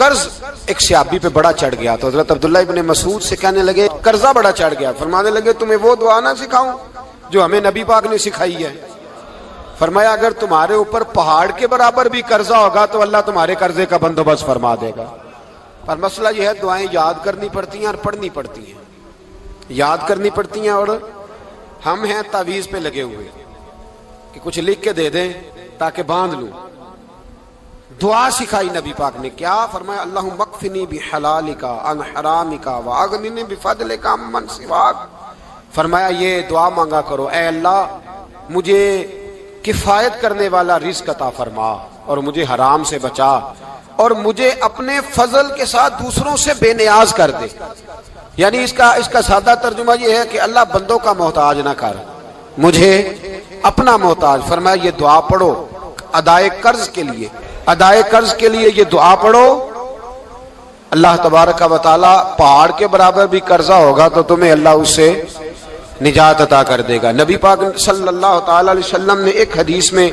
قرض ایک صحابی پہ بڑا چڑھ گیا تو حضرت عبداللہ ابن مسعود سے کہنے لگے قرضہ بڑا چڑھ گیا. فرمانے لگے تمہیں وہ دعا نہ سکھاؤں جو ہمیں نبی پاک نے سکھائی ہے. فرمایا اگر تمہارے اوپر پہاڑ کے برابر بھی قرضہ ہوگا تو اللہ تمہارے قرضے کا بندوبست فرما دے گا. پر مسئلہ یہ ہے دعائیں یاد کرنی پڑتی ہیں اور پڑھنی پڑتی ہیں. یاد کرنی پڑتی ہیں اور ہم ہیں تعویذ پہ لگے ہوئے کہ کچھ لکھ کے دے دیں تاکہ باندھ لوں. دعا سکھائی نبی پاک نے کیا فرمایا اللہم اکفنی بحلالک عن حرامک واغننی بفضلک عمن سواک. فرمایا یہ دعا مانگا کرو اے اللہ مجھے کفایت کرنے والا رزق عطا فرما اور مجھے حرام سے بچا اور مجھے اپنے فضل کے ساتھ دوسروں سے بے نیاز کر دے. یعنی اس کا سادہ ترجمہ یہ ہے کہ اللہ بندوں کا محتاج نہ کر مجھے اپنا محتاج. فرمایا یہ دعا پڑھو ادائے قرض کے لیے. ادائے قرض کے لیے یہ دعا پڑھو. اللہ تبارک و تعالی پہاڑ کے برابر بھی قرضہ ہوگا تو تمہیں اللہ اس سے نجات عطا کر دے گا. نبی پاک صلی اللہ تعالی علیہ وسلم نے ایک حدیث میں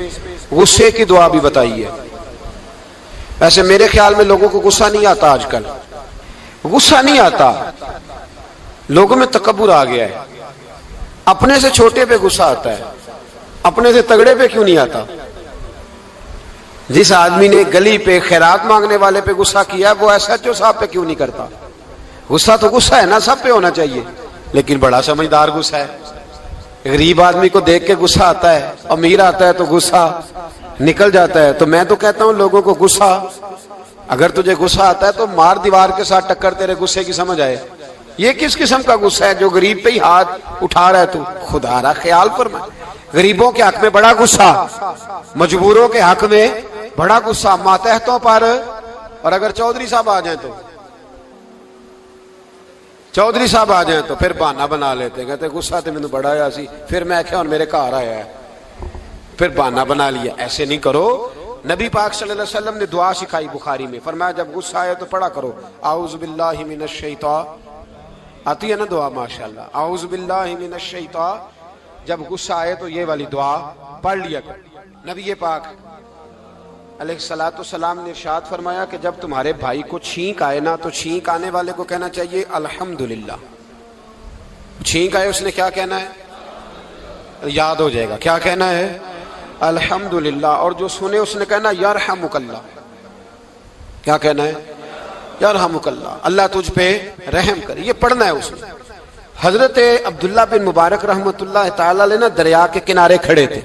غصے کی دعا بھی بتائی ہے. ویسے میرے خیال میں لوگوں کو غصہ نہیں آتا. آج کل غصہ نہیں آتا, لوگوں میں تکبر آ گیا ہے. اپنے سے چھوٹے پہ غصہ آتا ہے, اپنے سے تگڑے پہ کیوں نہیں آتا. جس آدمی نے گلی پہ خیرات مانگنے والے پہ غصہ کیا وہ ایس ایچ او صاحب پہ کیوں نہیں کرتا. غصہ تو غصہ ہے نا, سب پہ ہونا چاہیے, لیکن بڑا سمجھدار غصہ ہے. غریب آدمی کو دیکھ کے غصہ آتا ہے, امیر آتا ہے تو غصہ نکل جاتا ہے. تو میں تو کہتا ہوں لوگوں کو غصہ, اگر تجھے غصہ آتا ہے تو مار دیوار کے ساتھ ٹکر تیرے غصے کی سمجھ آئے. یہ کس قسم کا غصہ ہے جو غریب پہ ہی ہاتھ اٹھا رہا ہے. تو خدا را خیال فرما, غریبوں کے حق میں بڑا غصہ, مجبوروں کے حق میں بڑا غصہ, ماتحتوں پر. اور اگر چودھری صاحب آ جائیں تو پھر بہانہ بنا لیتے, کہتے غصہ تو مینوں بڑا آیا سی, پھر میں کہا میرے گھر آیا ہے, پھر بہانہ بنا لیا. ایسے نہیں کرو. نبی پاک صلی اللہ علیہ وسلم نے دعا سکھائی بخاری میں. فرمایا جب غصہ آئے تو پڑھا کرو اعوذ باللہ من الشیطان. آتی ہے نا دعا ماشاءاللہ, اعوذ باللہ من الشیطان. جب غصہ آئے تو یہ والی دعا پڑھ لیا کرو. نبی پاک علیہ الصلوۃ والسلام نے ارشاد فرمایا کہ جب تمہارے بھائی کو چھینک آئے نا تو چھینک آنے والے کو کہنا چاہیے الحمدللہ. چھینک آئے اس نے کیا کہنا ہے, یاد ہو جائے گا کیا کہنا ہے, الحمدللہ. اور جو سنے اس نے کہنا یرحمک اللہ. کیا کہنا ہے, یرحمک اللہ, اللہ تجھ پہ رحم کرے. یہ پڑھنا ہے اس میں. حضرت عبداللہ بن مبارک رحمۃ اللہ تعالی علیہ نا دریا کے کنارے کھڑے تھے,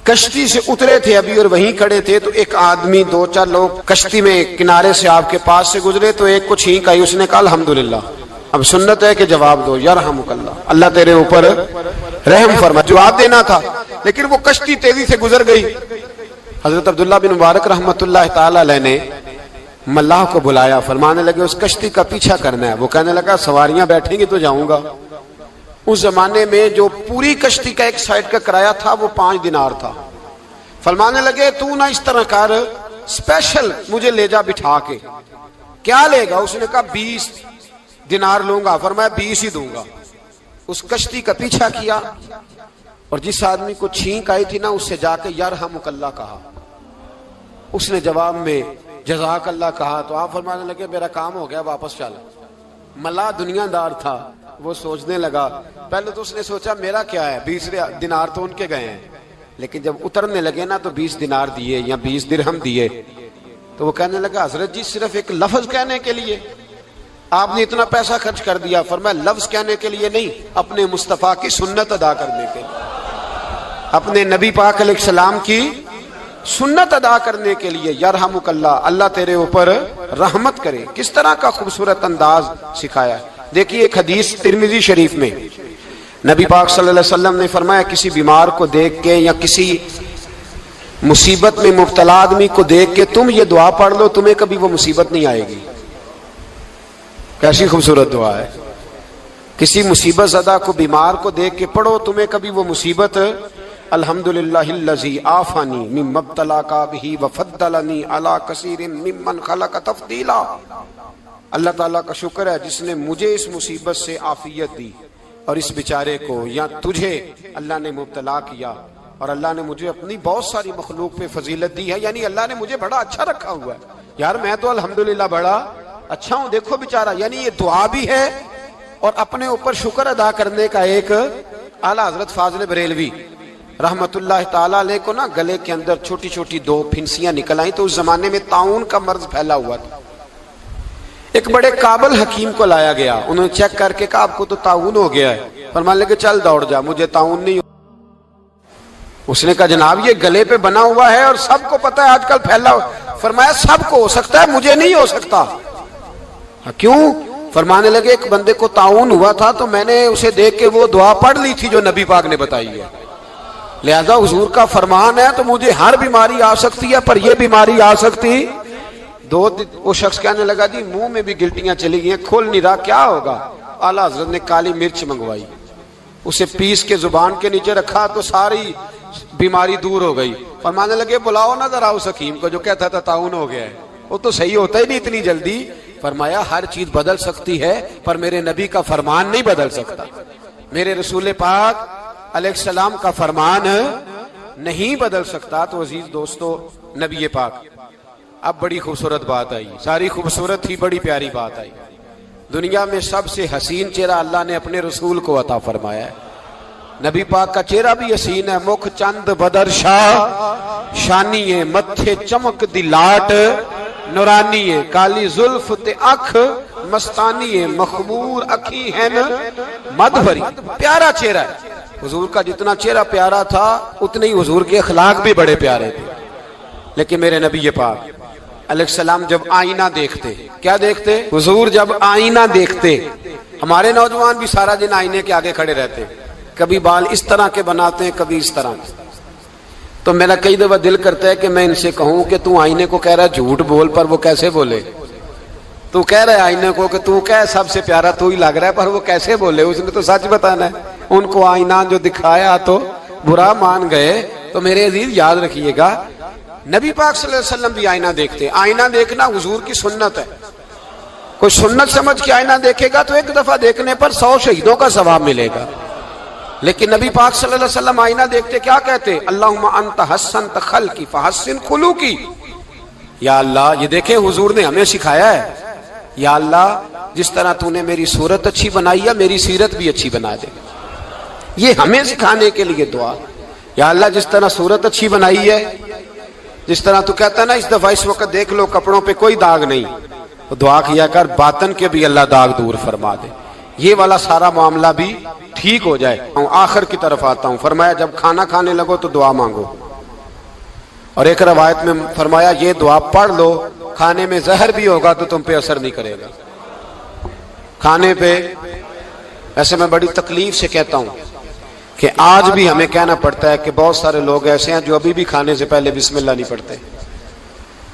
کشتی سے اترے تھے ابھی اور وہیں کھڑے تھے. تو ایک آدمی, دو چار لوگ کشتی میں کنارے سے آپ کے پاس سے گزرے تو ایک کو چھینک آئی, اس نے کہا الحمدللہ. اب سنت ہے کہ جواب دو یرحمک اللہ, اللہ تیرے اوپر رحم فرما. جواب دینا تھا لیکن وہ کشتی تیزی سے گزر گئی. حضرت عبداللہ بن مبارک رحمۃ اللہ تعالی علیہ نے ملاح کو بلایا. فرمانے لگے اس کشتی کا پیچھا کرنا ہے. وہ کہنے لگا سواریاں بیٹھیں گی تو جاؤں گا. اس زمانے میں جو پوری کشتی کا ایک سائیڈ کا کرایہ تھا وہ 5 دینار تھا. فرمانے لگے تو نہ اس طرح کر, اسپیشل مجھے لے جا بٹھا کے. کیا لے گا, اس نے کہا 20 دینار لوں گا. فرمایا 20 ہی دوں گا. اس کشتی کا پیچھا کیا اور جس آدمی کو چھینک آئی تھی نا اس سے جا کے یرحمک اللہ کہا. اس نے جواب میں جزاک اللہ کہا. تو آپ فرمانے لگے میرا کام ہو گیا, واپس چل. ملا دنیا دار تھا, وہ سوچنے لگا. پہلے تو اس نے سوچا میرا کیا ہے, 20 دینار تو ان کے گئے ہیں. لیکن جب اترنے لگے نا تو 20 دینار دیے یا 20 درہم دیے. تو وہ کہنے لگا حضرت جی صرف ایک لفظ کہنے کے لیے آپ نے اتنا پیسہ خرچ کر دیا. فرمایا لفظ کہنے کے لیے نہیں, اپنے مصطفیٰ کی سنت ادا کرنے کے لیے, اپنے نبی پاک علیہ السلام کی سنت ادا کرنے کے لیے. یرحمک اللہ, اللہ تیرے اوپر رحمت کرے. کس طرح کا خوبصورت انداز سکھایا. دیکھیے ایک حدیث ترمذی شریف میں نبی پاک صلی اللہ علیہ وسلم نے فرمایا کسی بیمار کو دیکھ کے یا کسی مصیبت میں مبتلا آدمی کو دیکھ کے تم یہ دعا پڑھ لو, تمہیں کبھی وہ مصیبت نہیں آئے گی. کیسی خوبصورت دعا ہے. کسی مصیبت زدہ کو, بیمار کو دیکھ کے پڑھو, تمہیں کبھی وہ مصیبت الحمدللہ الذی عافانی مما ابتلاک بہ وفضلنی علی کثیر ممن خلق تفضیلا. اللہ تعالیٰ کا شکر ہے جس نے مجھے اس مصیبت سے عافیت دی اور اس بیچارے کو یا تجھے اللہ نے مبتلا کیا اور اللہ نے مجھے اپنی بہت ساری مخلوق پہ فضیلت دی ہے. یعنی اللہ نے مجھے بڑا اچھا رکھا ہوا ہے. یار میں تو الحمدللہ بڑا اچھا ہوں، دیکھو بیچارہ. یعنی یہ دعا بھی ہے اور اپنے اوپر شکر ادا کرنے کا ایک. اعلیٰ حضرت فاضل بریلوی رحمت اللہ تعالیٰ علیہ کو نا گلے کے اندر چھوٹی چھوٹی 2 پھنسیاں نکل آئیں، تو اس زمانے میں طاعون کا مرض پھیلا ہوا تھا. ایک بڑے قابل حکیم کو لایا گیا، انہوں نے چیک کر کے کہا آپ کو تو طاعون ہو گیا ہے. فرمانے لگے چل دوڑ جا، مجھے طاعون نہیں. اس نے کہا جناب یہ گلے پہ بنا ہوا ہے اور سب کو پتا ہے آج کل پھیلا ہوا. فرمایا سب کو ہو سکتا ہے، مجھے نہیں ہو سکتا. کیوں؟ فرمانے لگے ایک بندے کو طاعون ہوا تھا تو میں نے اسے دیکھ کے وہ دعا پڑھ لی تھی جو نبی پاک نے بتائی ہے، لہذا حضور کا فرمان ہے تو مجھے ہر بیماری آ سکتی ہے پر یہ بیماری آ سکتی. وہ شخص کہنے لگا جی منہ میں بھی گلٹیاں چلی گئی ہیں، کھول نہیں رہا، کیا ہوگا؟ اعلیٰ حضرت نے کالی مرچ منگوائی، اسے پیس کے زبان کے نیچے رکھا تو ساری بیماری دور ہو گئی. فرمانے لگے بلاؤ نا ذرا اس حکیم کو جو کہتا تھا طاعون ہو گیا ہے، وہ تو صحیح ہوتا ہی نہیں اتنی جلدی. فرمایا ہر چیز بدل سکتی ہے پر میرے نبی کا فرمان نہیں بدل سکتا، میرے رسول پاک علیہ السلام کا فرمان نہیں بدل سکتا. تو عزیز دوستو نبی پاک، اب بڑی خوبصورت بات آئی، ساری خوبصورت تھی، بڑی پیاری بات آئی. دنیا میں سب سے حسین چہرہ اللہ نے اپنے رسول کو عطا فرمایا ہے. نبی پاک کا چہرہ بھی حسین ہے. مکھ چند بدر شاہ شانی ہے، متھے چمک دی لاٹ نورانی ہے، کالی زلف تے اکھ مستانی ہے، مخمور اکھی ہے مد بھری. پیارا چہرہ ہے حضور کا. جتنا چہرہ پیارا تھا اتنے ہی حضور کے اخلاق بھی بڑے پیارے تھے. لیکن میرے نبی پاک علیہ السلام جب آئینہ دیکھتے، کیا دیکھتے؟ حضور جب آئینہ دیکھتے، ہمارے نوجوان بھی سارا دن آئینے کے آگے کھڑے رہتے، کبھی بال اس طرح کے بناتے ہیں کبھی اس طرح. تو میرا کئی دفعہ دل کرتا ہے کہ میں ان سے کہوں کہ تو آئینے کو کہہ رہا ہے جھوٹ بول، پر وہ کیسے بولے؟ تو کہہ رہا ہے آئینے کو کہ تو کہہ سب سے پیارا تو ہی لگ رہا ہے، پر وہ کیسے بولے؟ اس نے تو سچ بتانا ہے. ان کو آئینہ جو دکھایا تو برا مان گئے. تو میرے عزیز یاد رکھیے گا نبی پاک صلی اللہ علیہ وسلم بھی آئینہ دیکھتے. آئینہ دیکھنا حضور کی سنت ہے. کوئی سنت سمجھ کے آئینہ دیکھے گا تو ایک دفعہ دیکھنے پر 100 شہیدوں کا ثواب ملے گا. لیکن نبی پاک صلی اللہ علیہ وسلم آئینہ دیکھتے کیا کہتے؟ اللہم انت حسنت خلقی فحسن خلوقی. یا اللہ، یہ دیکھیں حضور نے ہمیں سکھایا ہے، یا اللہ جس طرح تو نے میری صورت اچھی بنائی ہے میری سیرت بھی اچھی بنا دے. یہ ہمیں سکھانے کے لیے دعا. یا اللہ جس طرح صورت اچھی بنائی ہے، جس طرح تو کہتا ہے نا اس دفعہ اس وقت دیکھ لو کپڑوں پہ کوئی داغ نہیں، تو دعا کیا کر باطن کے بھی اللہ داغ دور فرما دے، یہ والا سارا معاملہ بھی ٹھیک ہو جائے. آخر کی طرف آتا ہوں. فرمایا جب کھانا کھانے لگو تو دعا مانگو. اور ایک روایت میں فرمایا یہ دعا پڑھ لو، کھانے میں زہر بھی ہوگا تو تم پہ اثر نہیں کرے گا. کھانے پہ ایسے میں بڑی تکلیف سے کہتا ہوں کہ آج بھی ہمیں کہنا پڑتا ہے کہ بہت سارے لوگ ایسے ہیں جو ابھی بھی کھانے سے پہلے بسم اللہ نہیں پڑھتے.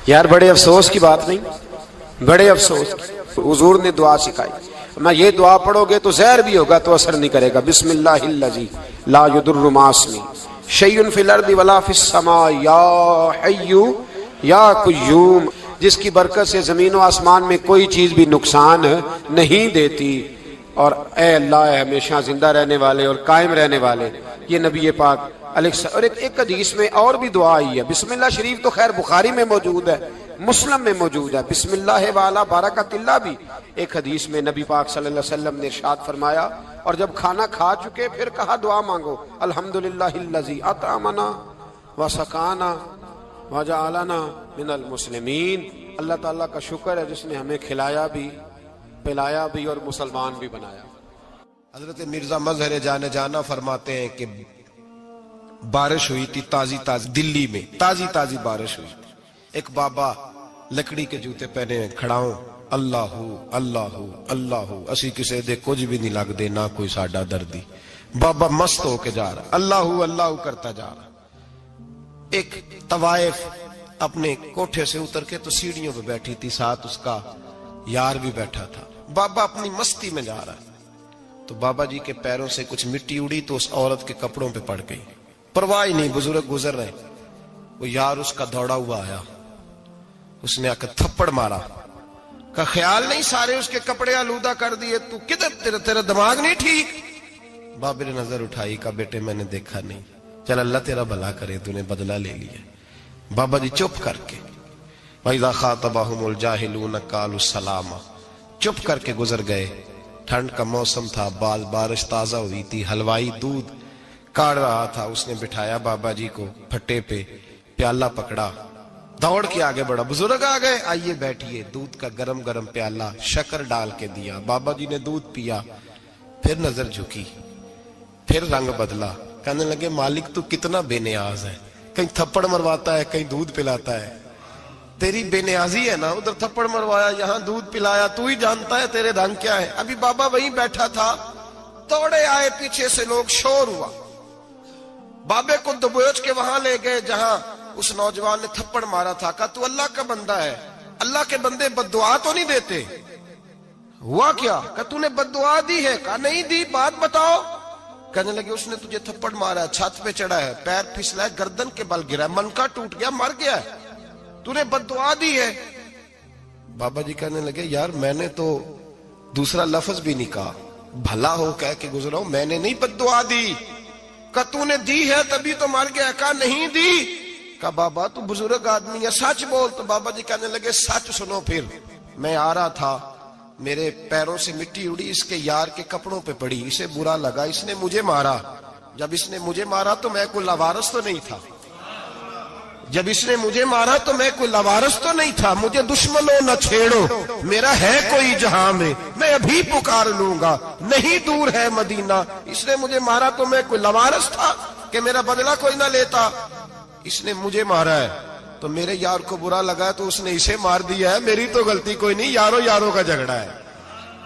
یار بڑے افسوس کی بات نہیں؟ بڑے افسوس. حضور نے دعا سکھائی، میں یہ دعا پڑھو گے تو زہر بھی ہوگا تو اثر نہیں کرے گا. بسم اللہ الذی لا یضر مع اسمہ شیء فی الارض ولا فی السماء یا حی یا قیوم، جس کی برکت سے زمین و آسمان میں کوئی چیز بھی نقصان نہیں دیتی. اور اے اللہ اے ہمیشہ زندہ رہنے والے اور قائم رہنے والے. یہ نبی پاک علیہ السلام. اور ایک حدیث میں اور بھی دعا آئی ہے. بسم اللہ شریف تو خیر بخاری میں موجود ہے، مسلم میں موجود ہے. بسم اللہ والا برکت اللہ بھی ایک حدیث میں نبی پاک صلی اللہ علیہ وسلم نے ارشاد فرمایا. اور جب کھانا کھا چکے پھر کہا دعا مانگو، الحمدللہ الذی اطعمنا وسقانا وجعلنا من المسلمین. اللہ تعالیٰ کا شکر ہے جس نے ہمیں کھلایا بھی پلایا بھی اور مسلمان بھی بنایا. حضرت مرزا مظہر جانے جانا فرماتے ہیں کہ بارش ہوئی تھی تازی تازی، دلی میں تازی تازی بارش ہوئی تھی. ایک بابا لکڑی کے جوتے پہنے کھڑا ہوں، اللہ اللہ اللہ، اسی کسے دے کچھ بھی نہیں لگ دے نہ کوئی ساڈا دردی. بابا مست ہو کے جا رہا، اللہ اللہ کرتا جا رہا. ایک طوائف اپنے کوٹھے سے اتر کے تو سیڑھیوں پہ بیٹھی تھی، ساتھ اس کا یار بھی بیٹھا تھا. بابا اپنی مستی میں جا رہا ہے تو بابا جی کے پیروں سے کچھ مٹی اڑی تو اس عورت کے کپڑوں پہ پڑ گئی. پرواہ نہیں، بزرگ گزر رہے. وہ یار اس کا دوڑا ہوا آیا، اس نے آ کر تھپڑ مارا. کا خیال نہیں سارے اس کے کپڑے آلودہ کر دیے، تو کدھر تیرا دماغ نہیں ٹھیک؟ بابے نے نظر اٹھائی، کہا بیٹے میں نے دیکھا نہیں، چل اللہ تیرا بھلا کرے، تو نے بدلہ لے لیا. بابا جی چپ کر کے وَإِذَا خَاطَبَهُمُ الْجَاهِلُونَ قَالُوا سَلَامًا، چپ کر کے گزر گئے۔ ٹھنڈ کا موسم تھا، بارش تازہ ہوئی تھی، حلوائی دودھ کاڑ رہا تھا، اس نے بٹھایا بابا جی کو پھٹے پہ، پیالہ پکڑا، دوڑ کے آگے بڑھا، بزرگ آ گئے، آئیے بیٹھیے، دودھ کا گرم گرم پیالہ شکر ڈال کے دیا، بابا جی نے دودھ پیا، پھر نظر جھکی، پھر رنگ بدلا، کہنے لگے مالک تو کتنا بے نیاز ہے، کہیں تھپڑ مرواتا ہے، کہیں دودھ پلاتا ہے، تیری بے نیازی ہے نا، ادھر تھپڑ مروایا، یہاں دودھ پلایا، تو ہی جانتا ہے تیرے رنگ کیا ہے۔ ابھی بابا وہیں بیٹھا تھا، توڑے آئے پیچھے سے لوگ، شور ہوا، بابے کو دبوچ کے وہاں لے گئے جہاں اس نوجوان نے تھپڑ مارا تھا، کہا تو اللہ کا بندہ ہے، اللہ کے بندے بد دعا تو نہیں دیتے؟ ہوا کیا؟ کہا تو نے بد دعا دی ہے؟ کہا نہیں دی، بات بتاؤ۔ کہنے لگے اس نے تجھے تھپڑ مارا ہے، چھت پہ چڑھا ہے، پیر پھسلا ہے، گردن کے بل گرا ہے، منکا ٹوٹ گیا، مر گیا ہے، تو نے بد دعا دی ہے۔ بابا جی کہنے لگے یار میں نے تو دوسرا لفظ بھی نہیں کہا، بھلا ہو کہہ کے گزرا ہوں، میں نے نہیں بد دعا دی۔ کہا تو نے دی ہے تبھی تو مر گیا۔ کہا نہیں دی۔ کہا بابا تو بزرگ آدمی ہے، سچ بول۔ تو بابا جی کہنے لگے سچ سنو، پھر میں آ رہا تھا، میرے پیروں سے مٹی اڑی، اس کے یار کے کپڑوں پہ پڑی، اسے برا لگا، اس نے مجھے مارا، جب اس نے مجھے مارا تو میں کوئی لاوارث تو نہیں تھا، جب اس نے مجھے مارا تو میں کوئی لاوارث تو نہیں تھا، مجھے دشمنوں نہ چھیڑو، میرا ہے کوئی جہاں میں ابھی پکار لوں گا، نہیں دور ہے مدینہ، اس نے مجھے مارا تو میں کوئی لاوارث تھا کہ میرا بدلہ کوئی نہ لیتا، اس نے مجھے مارا ہے تو میرے یار کو برا لگا تو اس نے اسے مار دیا ہے، میری تو غلطی کوئی نہیں، یاروں کا جھگڑا ہے،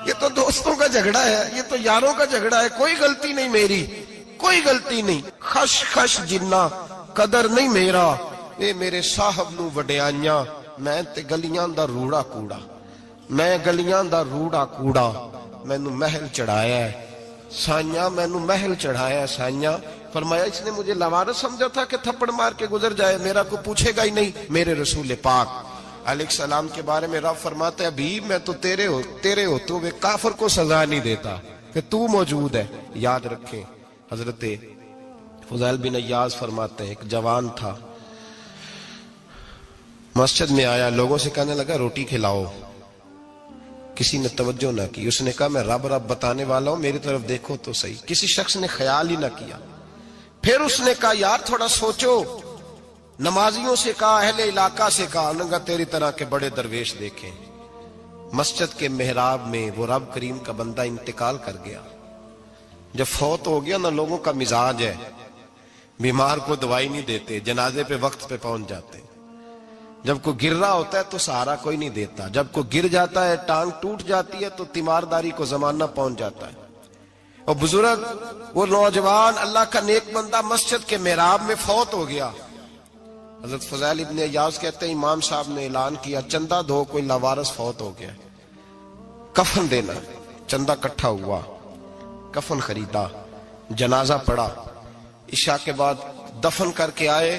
یہ تو دوستوں کا جھگڑا ہے، یہ تو یاروں کا جھگڑا ہے، کوئی غلطی نہیں میری، کوئی غلطی نہیں، خش خش جنہ قدر نہیں میرا، اے میرے صاحب نو وڈیائیاں، میں تے گلیاں دا روڑا کوڑا، میں گلیاں دا روڑا کوڑا، میں نو محل چڑھایا ہے سائیاں، میں نو محل چڑھایا ہے سائیاں۔ فرمایا اس نے مجھے لاوارث سمجھا تھا کہ تھپڑ مار کے گزر جائے، میرا کو پوچھے گا ہی نہیں۔ میرے رسول پاک علیہ السلام کے بارے میں رب فرماتا ہے ابھی میں تو تیرے ہوتے ہوئے کافر کو سزا نہیں دیتا کہ تو موجود ہے۔ یاد رکھیں حضرت فضیل بن عیاض فرماتے ہیں ایک جوان تھا، مسجد میں آیا، لوگوں سے کہنے لگا روٹی کھلاؤ، کسی نے توجہ نہ کی، اس نے کہا میں رب بتانے والا ہوں، میری طرف دیکھو تو صحیح، کسی شخص نے خیال ہی نہ کیا۔ پھر اس نے کہا یار تھوڑا سوچو، نمازیوں سے کہا، اہل علاقہ سے کہا، انہوں نے کہا تیری طرح کے بڑے درویش دیکھیں۔ مسجد کے محراب میں وہ رب کریم کا بندہ انتقال کر گیا، جب فوت ہو گیا نا، لوگوں کا مزاج ہے بیمار کو دوائی نہیں دیتے، جنازے پہ وقت پہ پہنچ جاتے، جب کوئی گر رہا ہوتا ہے تو سہارا کوئی نہیں دیتا، جب کوئی گر جاتا ہے ٹانگ ٹوٹ جاتی ہے تو تیمارداری کو زمانہ پہنچ جاتا ہے۔ اور بزرگ وہ نوجوان اللہ کا نیک بندہ مسجد کے محراب میں فوت ہو گیا۔ حضرت فضیل ابن عیاض کہتے ہیں امام صاحب نے اعلان کیا چندہ دو، کوئی لاوارث فوت ہو گیا، کفن دینا۔ چندہ کٹھا ہوا، کفن خریدا، جنازہ پڑا، عشاء کے بعد دفن کر کے آئے،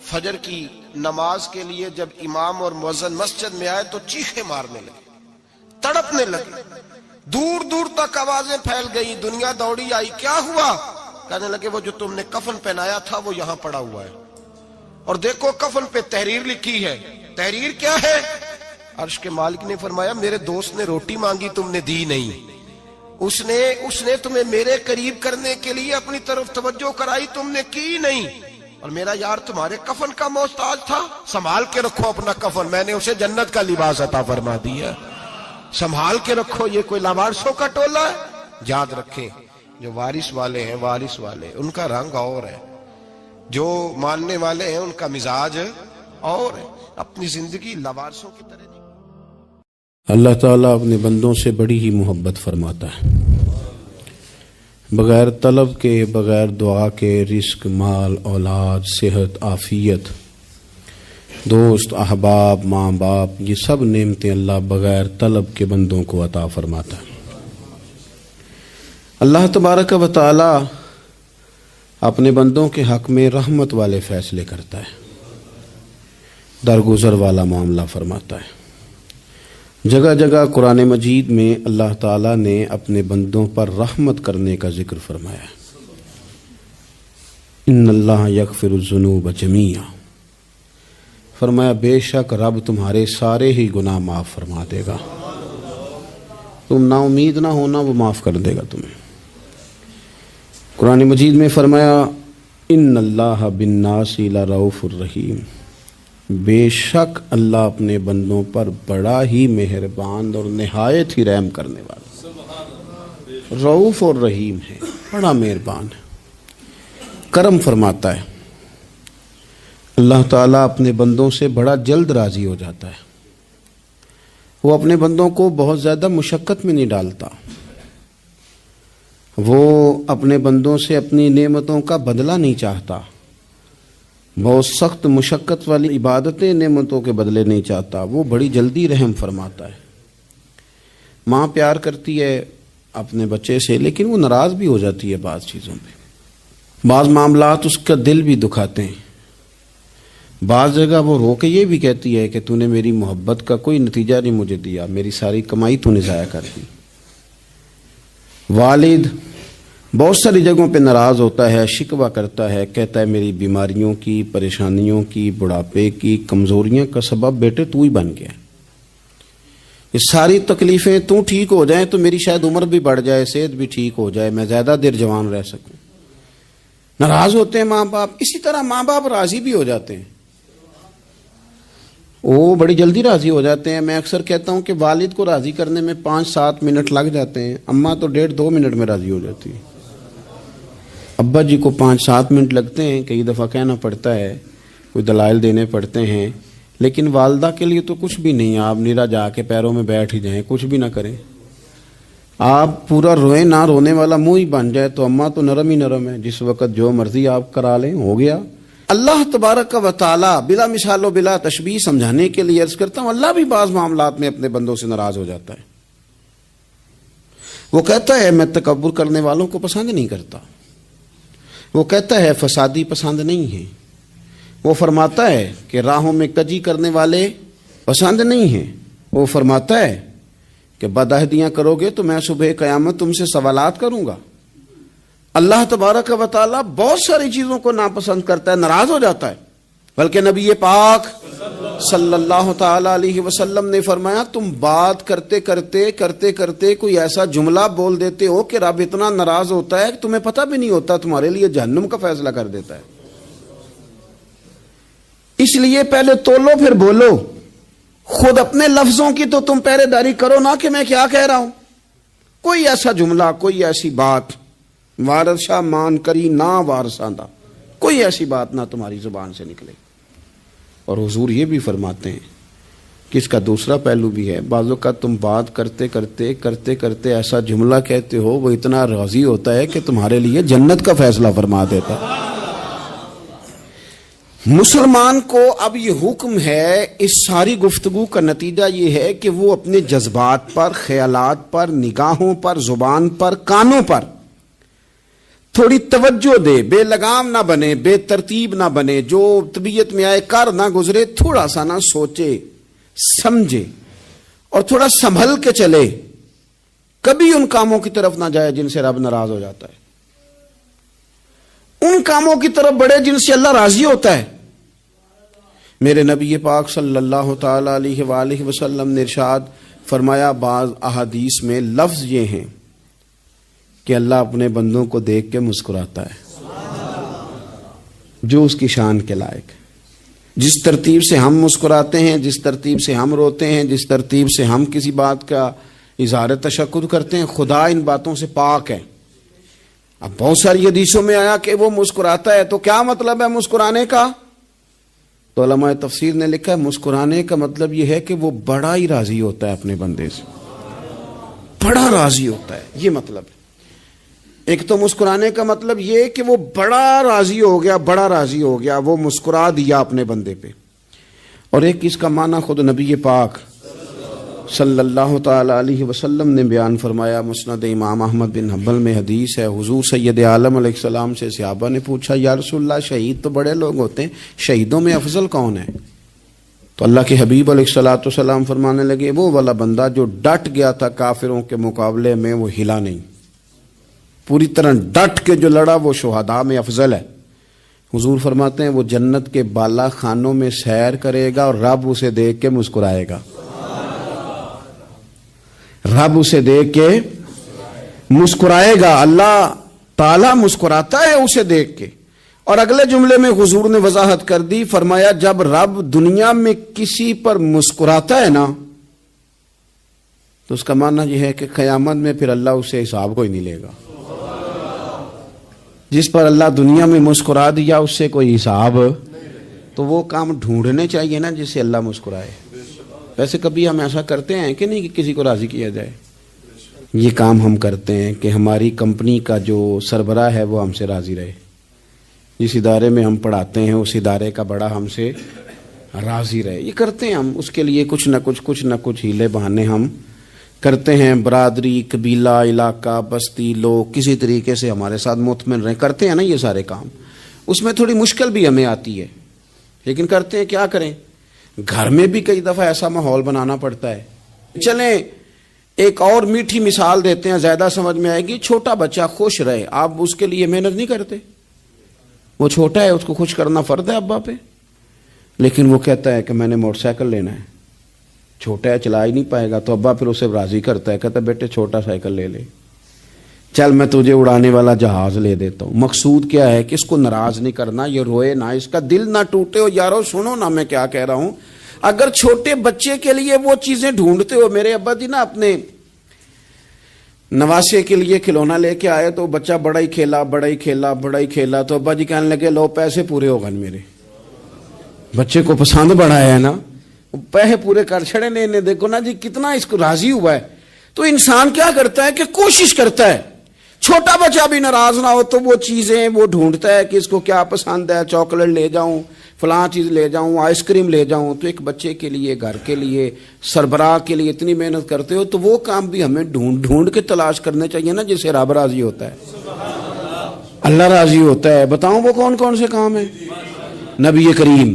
فجر کی نماز کے لیے جب امام اور مؤذن مسجد میں آئے تو چیخیں مارنے لگے، تڑپنے لگے، دور دور تک آوازیں پھیل گئی، دنیا دوڑی آئی، کیا ہوا؟ کہنے لگے وہ جو تم نے کفن پہنایا تھا وہ یہاں پڑا ہوا ہے، اور دیکھو کفن پہ تحریر لکھی ہے۔ تحریر کیا ہے؟ عرش کے مالک نے فرمایا میرے دوست نے روٹی مانگی تم نے دی نہیں، اس نے تمہیں میرے قریب کرنے کے لیے اپنی طرف توجہ کرائی، تم نے کی نہیں، اور میرا یار تمہارے کفن کا محتاج تھا، سنبھال کے رکھو اپنا کفن، میں نے اسے جنت کا لباس عطا فرما دیا، سنبھال کے رکھو، یہ کوئی لاوارثوں کا ٹولہ ہے۔ یاد رکھیں جو وارث والے ہیں، وارث والے ان کا رنگ اور ہے، جو ماننے والے ہیں ان کا مزاج اور ہے، اپنی زندگی لاوارثوں کی طرح نہیں۔ اللہ تعالیٰ اپنے بندوں سے بڑی ہی محبت فرماتا ہے، بغیر طلب کے، بغیر دعا کے رزق، مال، اولاد، صحت، عافیت، دوست، احباب، ماں باپ، یہ سب نعمتیں اللہ بغیر طلب کے بندوں کو عطا فرماتا ہے۔ اللہ تبارک و تعالیٰ اپنے بندوں کے حق میں رحمت والے فیصلے کرتا ہے، درگزر والا معاملہ فرماتا ہے۔ جگہ جگہ قرآن مجید میں اللہ تعالیٰ نے اپنے بندوں پر رحمت کرنے کا ذکر فرمایا ہے، ان اللہ یغفر الذنوب جمیعا، فرمایا بے شک رب تمہارے سارے ہی گناہ معاف فرما دے گا، تم نا امید نہ ہونا، وہ معاف کر دے گا تمہیں۔ قرآن مجید میں فرمایا ان اللہ بالناس لرؤوف الرحیم، بے شک اللہ اپنے بندوں پر بڑا ہی مہربان اور نہایت ہی رحم کرنے والا، رؤوف اور رحیم ہے، بڑا مہربان ہے، کرم فرماتا ہے۔ اللہ تعالیٰ اپنے بندوں سے بڑا جلد راضی ہو جاتا ہے، وہ اپنے بندوں کو بہت زیادہ مشقت میں نہیں ڈالتا، وہ اپنے بندوں سے اپنی نعمتوں کا بدلہ نہیں چاہتا، بہت سخت مشقت والی عبادتیں نعمتوں کے بدلے نہیں چاہتا، وہ بڑی جلدی رحم فرماتا ہے۔ ماں پیار کرتی ہے اپنے بچے سے، لیکن وہ ناراض بھی ہو جاتی ہے بعض چیزوں پہ، بعض معاملات اس کا دل بھی دکھاتے ہیں، بعض جگہ وہ رو کے یہ بھی کہتی ہے کہ تو نے میری محبت کا کوئی نتیجہ نہیں مجھے دیا، میری ساری کمائی تو نے ضائع کر دی۔ والد بہت ساری جگہوں پہ ناراض ہوتا ہے، شکوہ کرتا ہے، کہتا ہے میری بیماریوں کی، پریشانیوں کی، بڑھاپے کی، کمزوریاں کا سبب بیٹے تو ہی بن گیا، یہ ساری تکلیفیں تو ٹھیک ہو جائیں تو میری شاید عمر بھی بڑھ جائے، صحت بھی ٹھیک ہو جائے، میں زیادہ دیر جوان رہ سکوں۔ ناراض ہوتے ہیں ماں باپ، اسی طرح ماں باپ راضی بھی ہو جاتے ہیں، وہ بڑی جلدی راضی ہو جاتے ہیں۔ میں اکثر کہتا ہوں کہ والد کو راضی کرنے میں 5-7 منٹ لگ جاتے ہیں، اماں تو 1.5-2 منٹ میں راضی ہو جاتی ہے، ابا جی کو 5-7 منٹ لگتے ہیں، کئی دفعہ کہنا پڑتا ہے، کوئی دلائل دینے پڑتے ہیں، لیکن والدہ کے لیے تو کچھ بھی نہیں، آپ نیرا جا کے پیروں میں بیٹھ ہی جائیں، کچھ بھی نہ کریں، آپ پورا روئیں نہ، رونے والا منہ ہی بن جائے تو اماں تو نرم ہی نرم ہے، جس وقت جو مرضی آپ کرا لیں ہو گیا۔ اللہ تبارک و تعالی بلا مثال و بلا تشبیہ سمجھانے کے لیے عرض کرتا ہوں، اللہ بھی بعض معاملات میں اپنے بندوں سے ناراض ہو جاتا ہے، وہ کہتا ہے میں تکبر کرنے والوں کو پسند نہیں کرتا، وہ کہتا ہے فسادی پسند نہیں ہے، وہ فرماتا ہے کہ راہوں میں کجی کرنے والے پسند نہیں ہیں، وہ فرماتا ہے کہ بدعہدیاں کرو گے تو میں صبح قیامت تم سے سوالات کروں گا۔ اللہ تبارک و تعالیٰ بہت ساری چیزوں کو ناپسند کرتا ہے، ناراض ہو جاتا ہے، بلکہ نبی پاک صلی اللہ تعالی علیہ وسلم نے فرمایا تم بات کرتے کرتے کوئی ایسا جملہ بول دیتے ہو کہ رب اتنا ناراض ہوتا ہے کہ تمہیں پتہ بھی نہیں ہوتا، تمہارے لیے جہنم کا فیصلہ کر دیتا ہے۔ اس لیے پہلے تولو پھر بولو، خود اپنے لفظوں کی تو تم پہرے داری کرو نا کہ میں کیا کہہ رہا ہوں، کوئی ایسا جملہ، کوئی ایسی بات وارث شاہ مان کری نہ وارثاندہ، کوئی ایسی بات نہ تمہاری زبان سے نکلے۔ اور حضور یہ بھی فرماتے ہیں کہ اس کا دوسرا پہلو بھی ہے، بعض اوقات تم بات کرتے ایسا جملہ کہتے ہو وہ اتنا راضی ہوتا ہے کہ تمہارے لیے جنت کا فیصلہ فرما دیتا ہے۔ مسلمان کو اب یہ حکم ہے، اس ساری گفتگو کا نتیجہ یہ ہے کہ وہ اپنے جذبات پر، خیالات پر، نگاہوں پر، زبان پر، کانوں پر تھوڑی توجہ دے، بے لگام نہ بنے، بے ترتیب نہ بنے، جو طبیعت میں آئے کر نہ گزرے، تھوڑا سا نہ سوچے سمجھے اور تھوڑا سنبھل کے چلے، کبھی ان کاموں کی طرف نہ جائے جن سے رب ناراض ہو جاتا ہے، ان کاموں کی طرف بڑھے جن سے اللہ راضی ہوتا ہے۔ میرے نبی پاک صلی اللہ تعالی علیہ وآلہ وسلم نے ارشاد فرمایا، بعض احادیث میں لفظ یہ ہیں کہ اللہ اپنے بندوں کو دیکھ کے مسکراتا ہے جو اس کی شان کے لائق ہے۔ جس ترتیب سے ہم مسکراتے ہیں، جس ترتیب سے ہم روتے ہیں، جس ترتیب سے ہم کسی بات کا اظہار تشکر کرتے ہیں، خدا ان باتوں سے پاک ہے۔ اب بہت ساری حدیثوں میں آیا کہ وہ مسکراتا ہے، تو کیا مطلب ہے مسکرانے کا؟ تو علماء تفسیر نے لکھا ہے مسکرانے کا مطلب یہ ہے کہ وہ بڑا ہی راضی ہوتا ہے اپنے بندے سے، بڑا راضی ہوتا ہے، یہ مطلب ہے۔ ایک تو مسکرانے کا مطلب یہ کہ وہ بڑا راضی ہو گیا، وہ مسکرا دیا اپنے بندے پہ، اور ایک اس کا معنی خود نبی پاک صلی اللہ تعالی علیہ وسلم نے بیان فرمایا۔ مسند امام احمد بن حنبل میں حدیث ہے، حضور سید عالم علیہ السلام سے صحابہ نے پوچھا، یا رسول اللہ شہید تو بڑے لوگ ہوتے ہیں، شہیدوں میں افضل کون ہے؟ تو اللہ کے حبیب علیہ السلام فرمانے لگے، وہ والا بندہ جو ڈٹ گیا تھا کافروں کے مقابلے میں، وہ ہلا نہیں، پوری طرح ڈٹ کے جو لڑا وہ شہداء میں افضل ہے۔ حضور فرماتے ہیں وہ جنت کے بالا خانوں میں سیر کرے گا اور رب اسے دیکھ کے مسکرائے گا. رب اسے دیکھ کے مسکرائے گا. اللہ تعالیٰ مسکراتا ہے اسے دیکھ کے. اور اگلے جملے میں حضور نے وضاحت کر دی, فرمایا جب رب دنیا میں کسی پر مسکراتا ہے نا تو اس کا معنی یہ ہے کہ قیامت میں پھر اللہ اسے حساب کو ہی نہیں لے گا. جس پر اللہ دنیا میں مسکرا دیا اس سے کوئی حساب, تو وہ کام ڈھونڈنے چاہیے نا جس سے اللہ مسکرائے. ویسے کبھی ہم ایسا کرتے ہیں کہ نہیں کہ کسی کو راضی کیا جائے؟ یہ کام ہم کرتے ہیں کہ ہماری کمپنی کا جو سربراہ ہے وہ ہم سے راضی رہے. جس ادارے میں ہم پڑھاتے ہیں اس ادارے کا بڑا ہم سے راضی رہے. یہ کرتے ہیں ہم, اس کے لیے کچھ نہ کچھ ہیلے بہانے ہم کرتے ہیں. برادری, قبیلہ, علاقہ, بستی, لوگ کسی طریقے سے ہمارے ساتھ مطمئن رہیں, کرتے ہیں نا یہ سارے کام. اس میں تھوڑی مشکل بھی ہمیں آتی ہے لیکن کرتے ہیں. کیا کریں, گھر میں بھی کئی دفعہ ایسا ماحول بنانا پڑتا ہے. چلیں ایک اور میٹھی مثال دیتے ہیں, زیادہ سمجھ میں آئے گی. چھوٹا بچہ خوش رہے, آپ اس کے لیے محنت نہیں کرتے. وہ چھوٹا ہے, اس کو خوش کرنا فرض ہے ابا پہ, لیکن وہ کہتا ہے کہ میں نے موٹر سائیکل لینا ہے. چھوٹا ہے, چلا ہی نہیں پائے گا, تو ابا پھر اسے راضی کرتا ہے, کہتا ہے بیٹے چھوٹا سائیکل لے لے, چل میں تجھے اڑانے والا جہاز لے دیتا ہوں. مقصود کیا ہے کہ اس کو ناراض نہیں کرنا, یہ روئے نہ, اس کا دل نہ ٹوٹے. ہو یارو سنو نا میں کیا کہہ رہا ہوں. اگر چھوٹے بچے کے لیے وہ چیزیں ڈھونڈتے ہو, میرے ابا جی نا اپنے نواسے کے لیے کھلونا لے کے آئے تو بچہ بڑا ہی کھیلا, تو ابا جی کہنے لگے لو پیسے پورے ہو گئے میرے. بچے کو پسند بڑا ہے نا, پیسے پورے کر چھڑے نے, دیکھو نا جی کتنا اس کو راضی ہوا ہے. تو انسان کیا کرتا ہے کہ کوشش کرتا ہے چھوٹا بچہ بھی ناراض نہ ہو, تو وہ چیزیں وہ ڈھونڈتا ہے کہ اس کو کیا پسند ہے, چاکلیٹ لے جاؤں, فلاں چیز لے جاؤں, آئس کریم لے جاؤں. تو ایک بچے کے لیے, گھر کے لیے, سربراہ کے لیے اتنی محنت کرتے ہو, تو وہ کام بھی ہمیں ڈھونڈ کے تلاش کرنے چاہیے نا جس سے رب راضی ہوتا ہے, اللہ راضی ہوتا ہے. بتاؤں وہ کون کون سے کام ہیں؟ نبی کریم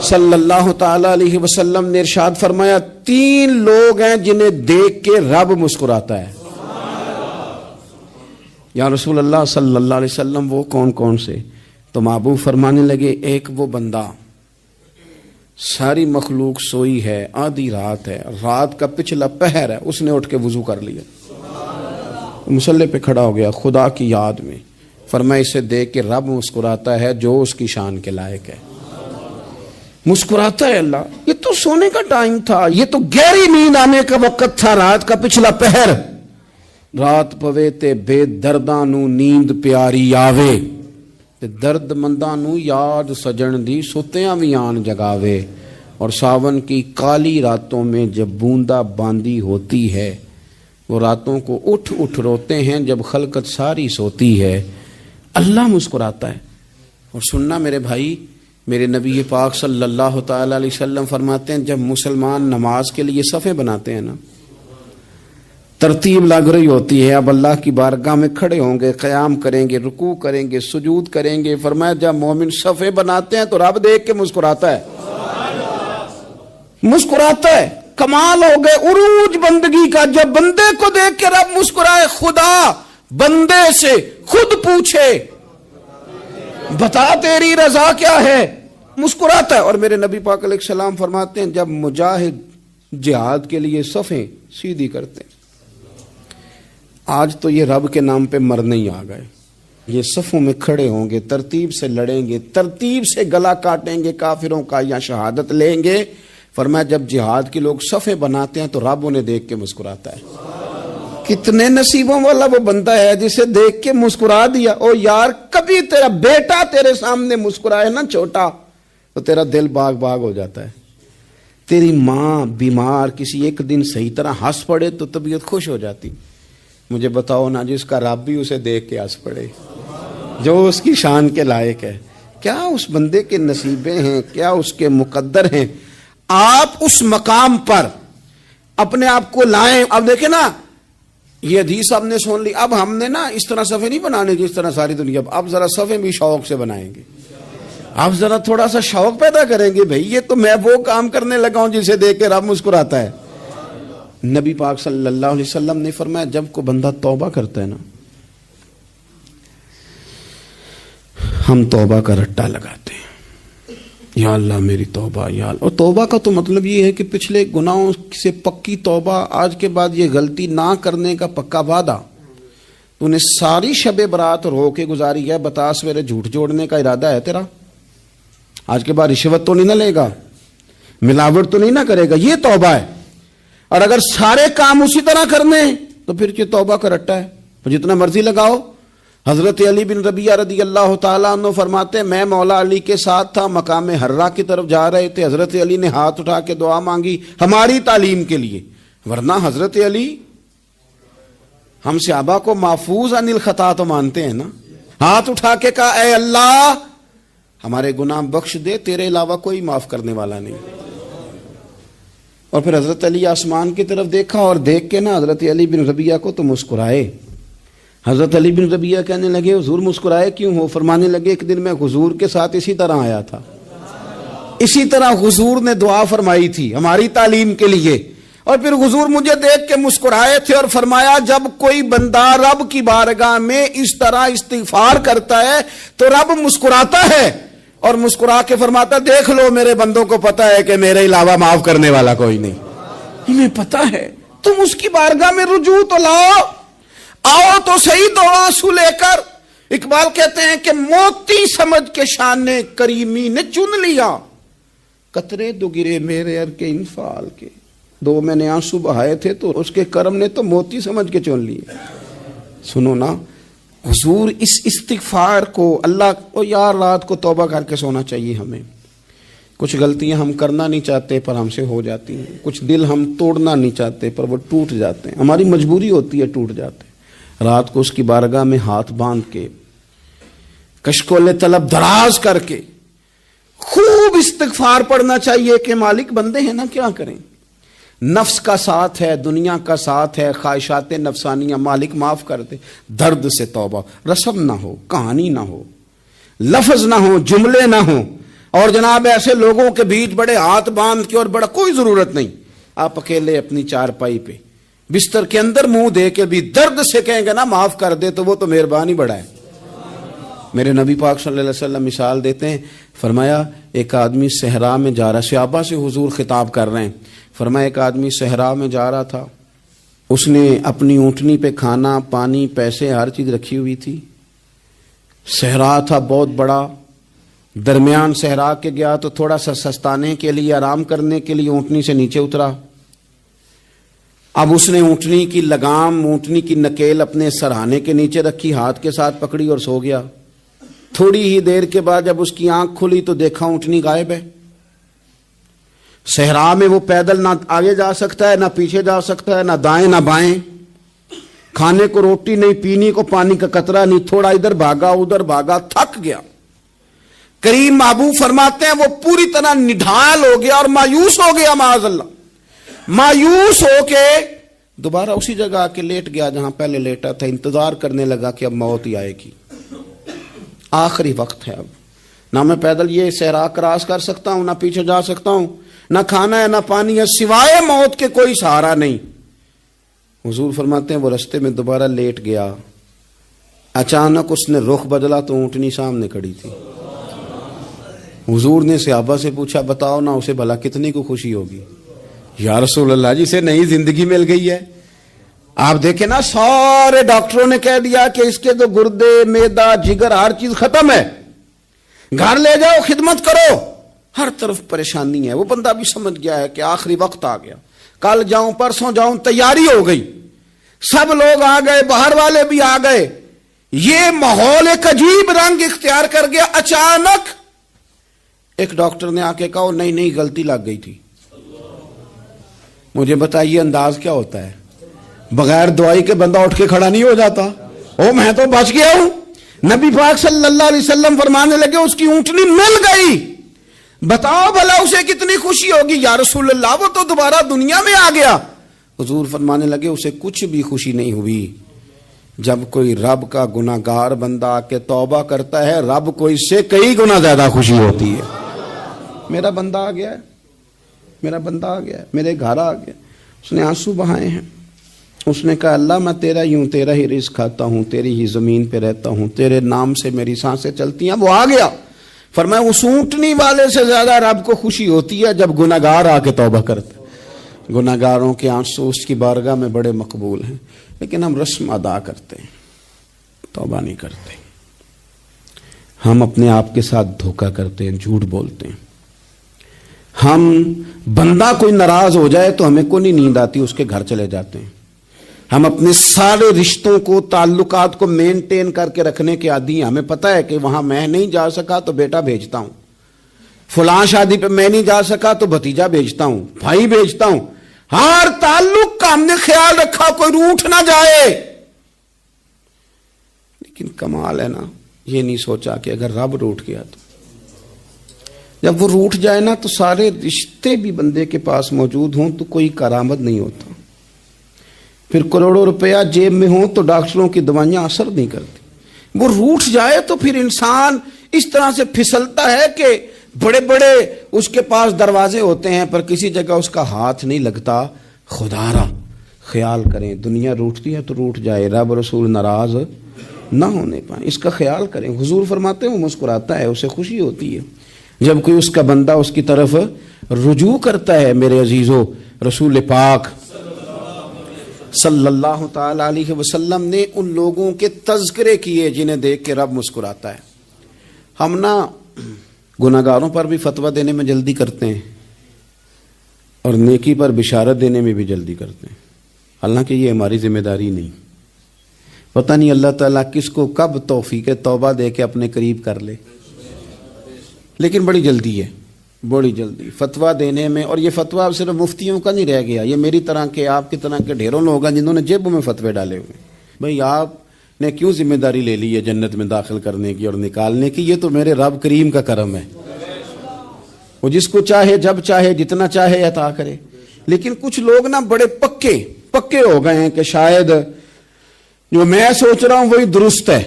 صلی اللہ تعالی علیہ وسلم نے ارشاد فرمایا 3 لوگ ہیں جنہیں دیکھ کے رب مسکراتا ہے. یا رسول اللہ صلی اللہ علیہ وسلم وہ کون کون سے؟ تو محبوب فرمانے لگے ایک وہ بندہ ساری مخلوق سوئی ہے, آدھی رات ہے, رات کا پچھلا پہر ہے, اس نے اٹھ کے وضو کر لیا, مصلی پہ کھڑا ہو گیا خدا کی یاد میں. فرمایا اسے دیکھ کے رب مسکراتا ہے جو اس کی شان کے لائق ہے. مسکراتا ہے اللہ. یہ تو سونے کا ٹائم تھا, یہ تو گہری نیند آنے کا وقت تھا, رات کا پچھلا پہر. رات پوے تے بے درداں نو نیند پیاری آوے, تے درد منداں نو یاد سجن دی ستیاں وی آن جگاوے. اور ساون کی کالی راتوں میں جب بوندا باندی ہوتی ہے, وہ راتوں کو اٹھ روتے ہیں جب خلقت ساری سوتی ہے. اللہ مسکراتا ہے. اور سننا میرے بھائی, میرے نبی پاک صلی اللہ تعالی علیہ وسلم فرماتے ہیں جب مسلمان نماز کے لیے صفیں بناتے ہیں نا, ترتیب لگ رہی ہوتی ہے, اب اللہ کی بارگاہ میں کھڑے ہوں گے, قیام کریں گے, رکوع کریں گے, سجود کریں گے. فرمایا جب مومن صفیں بناتے ہیں تو رب دیکھ کے مسکراتا ہے, مسکراتا ہے. کمال ہو گئے عروج بندگی کا, جب بندے کو دیکھ کے رب مسکرائے. خدا بندے سے خود پوچھے بتا تیری رضا کیا ہے, مسکراتا ہے. اور میرے نبی پاک علیہ السلام فرماتے ہیں جب مجاہد جہاد کے لیے صفیں سیدھی کرتے ہیں, آج تو یہ رب کے نام پہ مرنے ہی آ گئے, یہ صفوں میں کھڑے ہوں گے, ترتیب سے لڑیں گے, ترتیب سے گلا کاٹیں گے کافروں کا یا شہادت لیں گے. فرمایا جب جہاد کے لوگ صفیں بناتے ہیں تو رب انہیں دیکھ کے مسکراتا ہے. کتنے نصیبوں والا وہ بندہ ہے جسے دیکھ کے مسکرا دیا. او یار کبھی تیرا بیٹا تیرے سامنے مسکرائے نا چھوٹا, تو تیرا دل باغ باغ ہو جاتا ہے. تیری ماں بیمار کسی ایک دن صحیح طرح ہنس پڑے تو طبیعت خوش ہو جاتی. مجھے بتاؤ نا جس کا رب بھی اسے دیکھ کے ہنس پڑے, جو اس کی شان کے لائق ہے. کیا اس بندے کے نصیبیں ہیں, کیا اس کے مقدر ہیں. آپ اس مقام پر اپنے آپ کو لائیں. اب دیکھیں نا یہ حدیث آپ نے سن لی, اب ہم نے نا اس طرح صفحے نہیں بنانے جس طرح ساری دنیا, اب ذرا صفحے بھی شوق سے بنائیں گے. اب ذرا تھوڑا سا شوق پیدا کریں گے, بھئی یہ تو میں وہ کام کرنے لگا ہوں جسے دیکھ کے رب مسکراتا ہے. نبی پاک صلی اللہ علیہ وسلم نے فرمایا جب کو بندہ توبہ کرتا ہے نا, ہم توبہ کا رٹا لگاتے ہیں، یا اللہ میری توبہ، یا اللہ. اور توبہ کا تو مطلب یہ ہے کہ پچھلے گناہوں سے پکی توبہ، آج کے بعد یہ غلطی نہ کرنے کا پکا وعدہ. تو نے ساری شب برات رو کے گزاری ہے، بتا سویرے جھوٹ جوڑنے کا ارادہ ہے تیرا؟ آج کے بعد رشوت تو نہیں نہ لے گا، ملاوٹ تو نہیں نہ کرے گا، یہ توبہ ہے. اور اگر سارے کام اسی طرح کرنے ہیں تو پھر یہ توبہ کا رٹا ہے، تو جتنا مرضی لگاؤ. حضرت علی بن ربیعہ رضی اللہ تعالیٰ عنہ فرماتے ہیں میں مولا علی کے ساتھ تھا، مقام حرہ کی طرف جا رہے تھے، حضرت علی نے ہاتھ اٹھا کے دعا مانگی ہماری تعلیم کے لیے، ورنہ حضرت علی ہم صحابہ کو محفوظ عن الخطا تو مانتے ہیں نا. ہاتھ اٹھا کے کہا اے اللہ ہمارے گناہ بخش دے، تیرے علاوہ کوئی معاف کرنے والا نہیں. اور پھر حضرت علی آسمان کی طرف دیکھا اور دیکھ کے نا حضرت علی بن ربیعہ کو تو مسکرائے. حضرت علی بن ربیعہ کہنے لگے حضور مسکرائے کیوں ہو؟ فرمانے لگے ایک دن میں حضور کے ساتھ اسی طرح آیا تھا، اسی طرح حضور نے دعا فرمائی تھی ہماری تعلیم کے لیے، اور پھر حضور مجھے دیکھ کے مسکرائے تھے اور فرمایا جب کوئی بندہ رب کی بارگاہ میں اس طرح استغفار کرتا ہے تو رب مسکراتا ہے اور مسکرا کے فرماتا دیکھ لو میرے بندوں کو پتا ہے کہ میرے علاوہ معاف کرنے والا کوئی نہیں. انہیں پتا ہے، تم اس کی بارگاہ میں رجوع تو لاؤ، آؤ تو صحیح دو آنسو لے کر. اقبال کہتے ہیں کہ موتی سمجھ کے شان کریمی نے چن لیا، قطرے دو گرے میرے ار کے انفال کے. دو میں نے آنسو بہائے تھے تو اس کے کرم نے تو موتی سمجھ کے چن لیے. سنو نا حضور اس استغفار کو اللہ کو یار رات کو توبہ کر کے سونا چاہیے. ہمیں کچھ غلطیاں ہم کرنا نہیں چاہتے پر ہم سے ہو جاتی ہیں، کچھ دل ہم توڑنا نہیں چاہتے پر وہ ٹوٹ جاتے ہیں، ہماری مجبوری ہوتی ہے ٹوٹ جاتے ہیں. رات کو اس کی بارگاہ میں ہاتھ باندھ کے کشکول طلب دراز کر کے خوب استغفار پڑھنا چاہیے کہ مالک بندے ہیں نا کیا کریں، نفس کا ساتھ ہے، دنیا کا ساتھ ہے، خواہشات نفسانیہ، مالک معاف کر دے. درد سے توبہ، رسم نہ ہو، کہانی نہ ہو، لفظ نہ ہو، جملے نہ ہو. اور جناب ایسے لوگوں کے بیچ بڑے ہاتھ باندھ کے اور بڑا کوئی ضرورت نہیں. آپ اکیلے اپنی چارپائی پہ بستر کے اندر منہ دے کے بھی درد سے کہیں گے نا معاف کر دے تو وہ تو مہربانی بڑا ہے. میرے نبی پاک صلی اللہ علیہ وسلم مثال دیتے ہیں، فرمایا ایک آدمی صحرا میں جا رہا، صحابہ سے حضور خطاب کر رہے ہیں، فرمایا ایک آدمی صحرا میں جا رہا تھا، اس نے اپنی اونٹنی پہ کھانا پانی پیسے ہر چیز رکھی ہوئی تھی. صحرا تھا بہت بڑا، درمیان صحرا کے گیا تو تھوڑا سا سستانے کے لیے آرام کرنے کے لیے اونٹنی سے نیچے اترا. اب اس نے اونٹنی کی لگام، اونٹنی کی نکیل اپنے سرہانے کے نیچے رکھی، ہاتھ کے ساتھ پکڑی اور سو گیا. تھوڑی ہی دیر کے بعد جب اس کی آنکھ کھلی تو دیکھا اونٹنی غائب ہے. صحرا میں وہ پیدل نہ آگے جا سکتا ہے، نہ پیچھے جا سکتا ہے، نہ دائیں نہ بائیں، کھانے کو روٹی نہیں، پینے کو پانی کا قطرہ نہیں، تھوڑا ادھر بھاگا ادھر بھاگا، تھک گیا. کریم محبوب فرماتے ہیں وہ پوری طرح نڈھال ہو گیا اور مایوس ہو گیا، معاذ اللہ. مایوس ہو کے دوبارہ اسی جگہ آ کے لیٹ گیا جہاں پہلے لیٹا تھا. انتظار کرنے لگا کہ اب موت ہی آئے گی، آخری وقت ہے، اب نہ میں پیدل یہ صحرا کراس کر سکتا ہوں، نہ پیچھے جا سکتا ہوں، نہ کھانا ہے نہ پانی ہے، سوائے موت کے کوئی سہارا نہیں. حضور فرماتے ہیں وہ رستے میں دوبارہ لیٹ گیا. اچانک اس نے رخ بدلا تو اونٹنی سامنے کھڑی تھی. حضور نے صحابہ سے پوچھا بتاؤ نا اسے بھلا کتنی کو خوشی ہوگی؟ یا رسول اللہ جسے نئی زندگی مل گئی ہے. آپ دیکھیں نا سارے ڈاکٹروں نے کہہ دیا کہ اس کے تو گردے میدا جگر ہر چیز ختم ہے، گھر لے جاؤ خدمت کرو، ہر طرف پریشانی ہے. وہ بندہ بھی سمجھ گیا ہے کہ آخری وقت آ گیا، کل جاؤں پرسوں جاؤں، تیاری ہو گئی، سب لوگ آ گئے، باہر والے بھی آ گئے. یہ ماحول ایک عجیب رنگ اختیار کر گیا. اچانک ایک ڈاکٹر نے آ کے کہا نہیں غلطی لگ گئی تھی. مجھے بتائیے انداز کیا ہوتا ہے؟ بغیر دوائی کے بندہ اٹھ کے کھڑا نہیں ہو جاتا. او میں تو بچ گیا ہوں. نبی پاک صلی اللہ علیہ وسلم فرمانے لگے اس کی اونٹنی مل گئی. بتاؤ بھلا اسے کتنی خوشی ہوگی. یا رسول اللہ وہ تو دوبارہ دنیا میں آ گیا. حضور فرمانے لگے اسے کچھ بھی خوشی نہیں ہوئی. جب کوئی رب کا گناہگار بندہ آ کے توبہ کرتا ہے رب کو اس سے کئی گنا زیادہ خوشی ہوتی ہے. میرا بندہ آ گیا ہے، میرا بندہ آ گیا ہے، میرے گھر آ گیا. اس نے آنسو بہائے ہیں. اس نے کہا اللہ میں تیرا ہی رزق کھاتا ہوں، تیری ہی زمین پہ رہتا ہوں، تیرے نام سے میری سانسیں چلتی ہیں۔ وہ آ گیا، فرمایا اس اونٹنی والے سے زیادہ رب کو خوشی ہوتی ہے جب گناہگار آ کے توبہ کرتے۔ گناہگاروں کے آنسو اس کی بارگاہ میں بڑے مقبول ہیں، لیکن ہم رسم ادا کرتے ہیں، توبہ نہیں کرتے۔ ہم اپنے آپ کے ساتھ دھوکہ کرتے ہیں، جھوٹ بولتے ہیں۔ ہم بندہ کوئی ناراض ہو جائے تو ہمیں کو نہیں نیند آتی، اس کے گھر چلے جاتے ہیں۔ ہم اپنے سارے رشتوں کو، تعلقات کو مینٹین کر کے رکھنے کے عادی ہیں۔ ہمیں پتہ ہے کہ وہاں میں نہیں جا سکا تو بیٹا بھیجتا ہوں، فلاں شادی پہ میں نہیں جا سکا تو بھتیجا بھیجتا ہوں، بھائی بھیجتا ہوں۔ ہر تعلق کا ہم نے خیال رکھا کوئی روٹھ نہ جائے۔ لیکن کمال ہے نا، یہ نہیں سوچا کہ اگر رب روٹھ گیا تو جب وہ روٹھ جائے نا تو سارے رشتے بھی بندے کے پاس موجود ہوں تو کوئی کارآمد نہیں ہوتا۔ پھر کروڑوں روپیہ جیب میں ہوں تو ڈاکٹروں کی دوائیاں اثر نہیں کرتی۔ وہ روٹھ جائے تو پھر انسان اس طرح سے پھسلتا ہے کہ بڑے بڑے اس کے پاس دروازے ہوتے ہیں پر کسی جگہ اس کا ہاتھ نہیں لگتا۔ خدا را خیال کریں، دنیا روٹتی ہے تو روٹھ جائے، رب رسول ناراض نہ ہونے پائیں، اس کا خیال کریں۔ حضور فرماتے ہیں وہ مسکراتا ہے، اسے خوشی ہوتی ہے جب کوئی اس کا بندہ اس کی طرف رجوع کرتا ہے۔ میرے عزیزو، رسول پاک صلی اللہ تعالی علیہ وسلم نے ان لوگوں کے تذکرے کیے جنہیں دیکھ کے رب مسکراتا ہے۔ ہم نا گناہگاروں پر بھی فتویٰ دینے میں جلدی کرتے ہیں اور نیکی پر بشارت دینے میں بھی جلدی کرتے ہیں، حالانکہ یہ ہماری ذمہ داری نہیں۔ پتہ نہیں اللہ تعالیٰ کس کو کب توفیق توبہ دے کے اپنے قریب کر لے، لیکن بڑی جلدی ہے، بڑی جلدی فتویٰ دینے میں۔ اور یہ فتویٰ صرف مفتیوں کا نہیں رہ گیا، یہ میری طرح کے، آپ کی طرح کے ڈھیروں لوگ ہیں جنہوں نے جیبوں میں فتوے ڈالے ہوئے۔ بھئی آپ نے کیوں ذمہ داری لے لی ہے جنت میں داخل کرنے کی اور نکالنے کی؟ یہ تو میرے رب کریم کا کرم ہے، وہ جس کو چاہے جب چاہے جتنا چاہے عطا کرے۔ لیکن کچھ لوگ نا بڑے پکے ہو گئے ہیں کہ شاید جو میں سوچ رہا ہوں وہی درست ہے۔